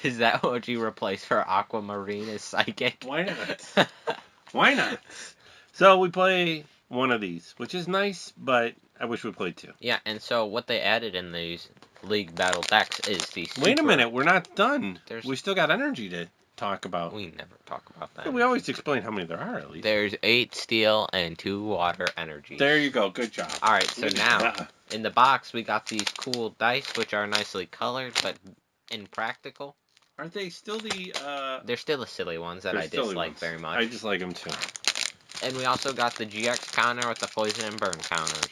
S2: Is that what you replace for aquamarine? Is psychic?
S1: Why not? Why not? So we play one of these, which is nice, but I wish we played two.
S2: Yeah, and so what they added in these League Battle decks is the
S1: Wait a minute, we're not done.
S2: There's-
S1: We still got energy to talk about.
S2: We never talk about that.
S1: Yeah, we always explain how many there are, at least.
S2: There's 8 steel and 2 water energies.
S1: There you go. Good job.
S2: Alright, so now,
S1: Yeah.
S2: in the box, we got these cool dice, which are nicely colored, but impractical.
S1: Aren't they still the...
S2: They're still the silly ones that
S1: they're
S2: I
S1: silly
S2: dislike
S1: ones.
S2: very much.
S1: I dislike them, too.
S2: And we also got the GX counter with the poison and burn counters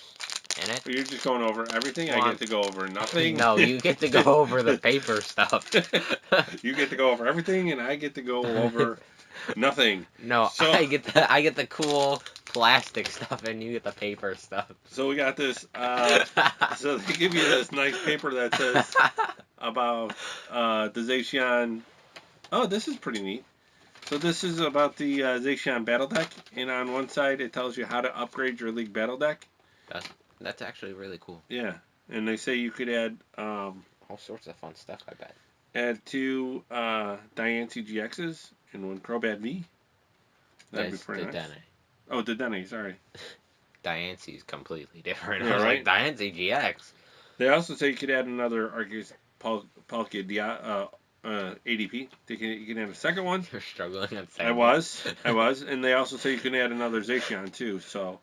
S2: in it.
S1: You're just going over everything.
S2: Well,
S1: I get to go over nothing.
S2: No, you get to go over the paper stuff.
S1: You get to go over everything, and I get to go over nothing.
S2: No,
S1: So-
S2: I get the cool plastic stuff, and you get the paper stuff.
S1: So we got this. So they give you this nice paper that says about the Zacian. Oh, this is pretty neat. So this is about the Zacian battle deck, and on one side it tells you how to upgrade your League battle deck.
S2: That's actually really cool.
S1: Yeah, and they say you could add
S2: All sorts of fun stuff, I bet.
S1: add 2 Diancie GXs and 1 Crobat V. That'd be pretty nice.
S2: Dene.
S1: Oh, Dedenne, sorry.
S2: Diancie is completely different.
S1: Yeah,
S2: I was
S1: right?
S2: like, Diancie GX.
S1: They also say you could add another Arceus Palkia ADP. You can add a second one.
S2: You're struggling at saying
S1: I was, and they also say you can add another Zacian too. So,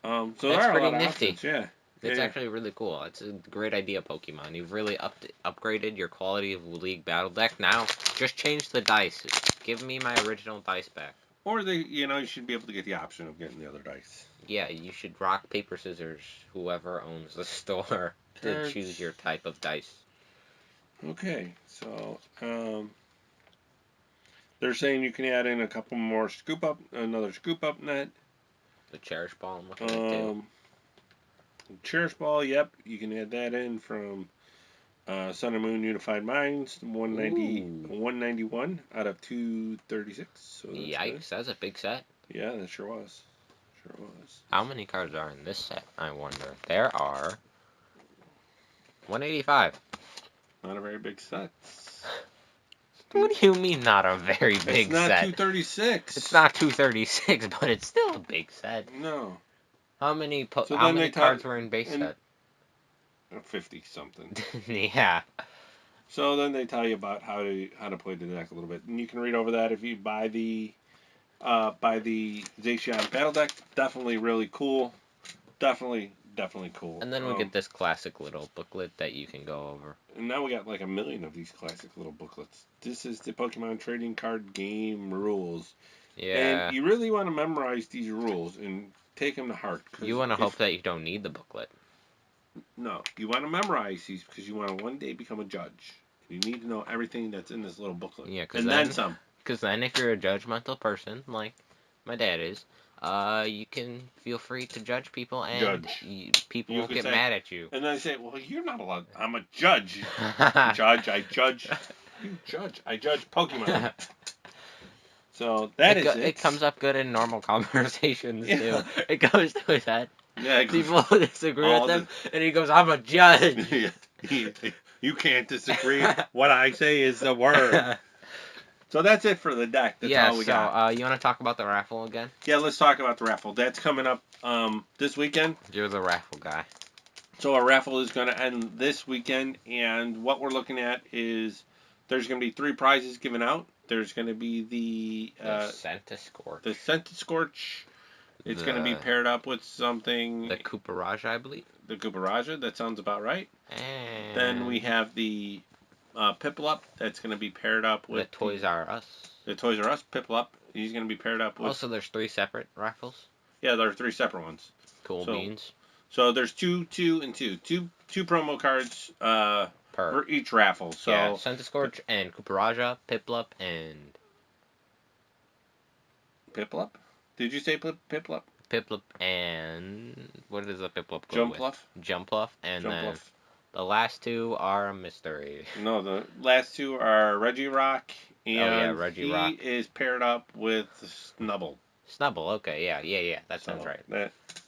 S1: so there
S2: That's
S1: are a
S2: pretty
S1: lot of
S2: nifty.
S1: options. Yeah,
S2: It's
S1: yeah.
S2: actually really cool. It's a great idea, Pokemon. You've really upgraded your quality of League Battle deck. Now, just change the dice. Give me my original dice back.
S1: Or you should be able to get the option of getting the other dice.
S2: Yeah, you should rock, paper, scissors, whoever owns the store, to
S1: That's-
S2: choose your type of dice.
S1: Okay, so they're saying you can add in a couple more another scoop up net.
S2: The Cherish Ball I'm looking at too.
S1: Cherish Ball, yep, you can add that in from Sun and Moon Unified Minds, 191 out of 236. So that's
S2: Yikes,
S1: nice.
S2: that's a big set.
S1: Yeah, that sure was. Sure was.
S2: How many cards are in this set, I wonder? There are 185.
S1: Not a very big set.
S2: What do you mean not a very big
S1: It's not
S2: set?
S1: 236.
S2: It's not 236, but it's still a big set.
S1: No.
S2: How many
S1: So
S2: how
S1: then
S2: many
S1: they
S2: cards
S1: talk-
S2: were in base
S1: and-
S2: set?
S1: 50 something.
S2: Yeah.
S1: So then they tell you about how to play the deck a little bit, and you can read over that if you buy the Zacian battle deck. Definitely really cool. Definitely definitely cool.
S2: And then we get this classic little booklet that you can go over.
S1: And now we got like a million of these classic little booklets. This is the Pokemon trading card game rules.
S2: Yeah.
S1: And you really want to memorize these rules and take them to heart.
S2: You want to hope that you don't need the booklet.
S1: No, you want to memorize these because you want to one day become a judge. You need to know everything that's in this little booklet.
S2: Yeah,
S1: and then some.
S2: Because then if you're a judgmental person, like my dad is, you can feel free to judge people, and people won't get mad at you.
S1: And then I say, well, you're not allowed. I'm a judge. Judge, I judge. You judge. I judge Pokemon. So that is it.
S2: It comes up good in normal conversations, too. It goes to his head.
S1: Yeah,
S2: people disagree with him, and he goes, I'm a judge.
S1: You can't disagree. What I say is the word. So that's it for the deck. That's all we got.
S2: You want to talk about the raffle again?
S1: Yeah, let's talk about the raffle. That's coming up this weekend.
S2: You're the raffle guy.
S1: So our raffle is going to end this weekend, and what we're looking at is there's going to be 3 prizes given out. There's going to be the
S2: Centiscorch.
S1: The Centiscorch. It's going to be paired up with something.
S2: The Cooperaja, I believe.
S1: The Cooperaja, that sounds about right.
S2: And
S1: then we have the Piplup, that's going to be paired up with
S2: the Toys R Us.
S1: The Toys R Us Piplup. He's going to be paired up with.
S2: Also, there's 3 separate raffles.
S1: Yeah, there are 3 separate ones.
S2: Cool beans.
S1: So there's 2, 2, and 2. Two promo cards for each raffle. So
S2: yeah, Centiscorch and Cooperaja, Piplup, and
S1: Piplup. Did you say Piplup?
S2: Piplup and what does the Piplup go
S1: Jumpluff?
S2: with? Jumpluff. And then the last 2 are a mystery.
S1: No, the last 2 are Regirock, and
S2: Regirock.
S1: He is paired up with Snubble.
S2: Snubble, okay, yeah, that sounds right.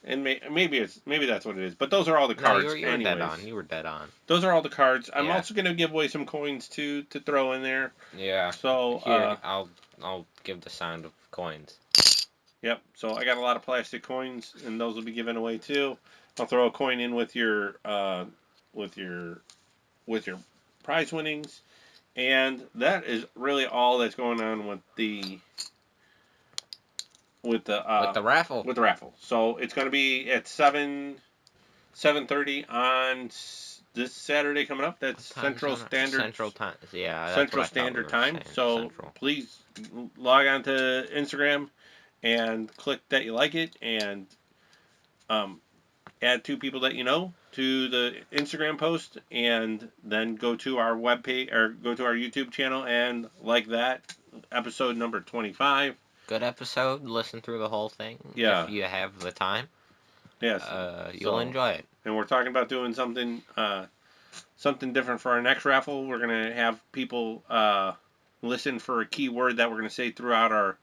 S1: And maybe that's what it is. But those are all the cards.
S2: No, you were dead on. You were dead on.
S1: Those are all the cards. I'm also going to give away some coins too to throw in there.
S2: Yeah.
S1: So
S2: here, I'll give the sound of coins.
S1: Yep. So I got a lot of plastic coins, and those will be given away too. I'll throw a coin in with your prize winnings, and that is really all that's going on with the
S2: raffle.
S1: With the raffle. So it's going to be at 7:30 on this Saturday coming up. That's Central Standard
S2: Time. Yeah.
S1: Central Standard Time. So please log on to Instagram and click that you like it, and add 2 people that you know to the Instagram post, and then go to our webpage or go to our YouTube channel and like that episode number 25.
S2: Good episode. Listen through the whole thing.
S1: Yeah.
S2: If you have the time.
S1: Yes.
S2: You'll enjoy it.
S1: And we're talking about doing something different for our next raffle. We're gonna have people listen for a key word that we're gonna say throughout our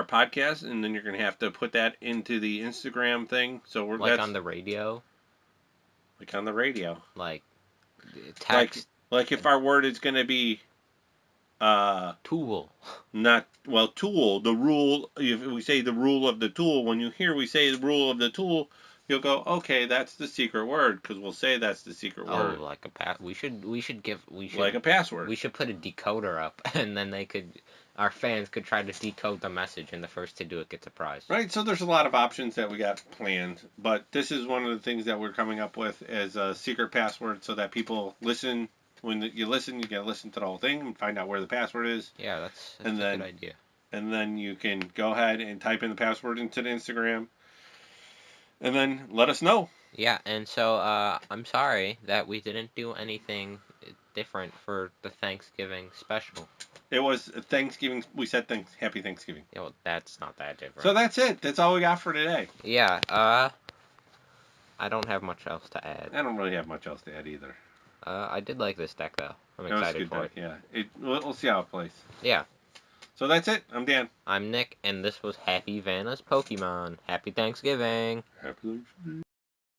S1: podcast, and then you're gonna have to put that into the Instagram thing. So we're
S2: on the radio.
S1: Like on the radio.
S2: Like text.
S1: Like if our word is gonna be
S2: tool.
S1: Tool. The rule. If we say the rule of the tool, when you hear we say the rule of the tool, you'll go, okay, that's the secret word, because we'll say that's the secret word.
S2: Oh, like a we should
S1: like a password.
S2: We should put a decoder up, and then our fans could try to decode the message, and the first to do it gets a prize.
S1: Right. So there's a lot of options that we got planned, but this is one of the things that we're coming up with as a secret password, so that people listen. When you listen, you gotta listen to the whole thing and find out where the password is.
S2: Yeah, that's a good idea.
S1: And then you can go ahead and type in the password into the Instagram, and then let us know.
S2: Yeah, and so I'm sorry that we didn't do anything different for the Thanksgiving special.
S1: It was Thanksgiving. We said Happy Thanksgiving.
S2: Yeah, well, that's not that different.
S1: So that's it. That's all we got for today.
S2: Yeah. I don't have much else to add.
S1: I don't really have much else to add either.
S2: I did like this deck, though. I'm excited for it.
S1: Yeah. We'll see how it plays.
S2: Yeah.
S1: So that's it. I'm Dan.
S2: I'm Nick, and this was Happy Vanas Pokemon. Happy Thanksgiving.
S1: Happy Thanksgiving.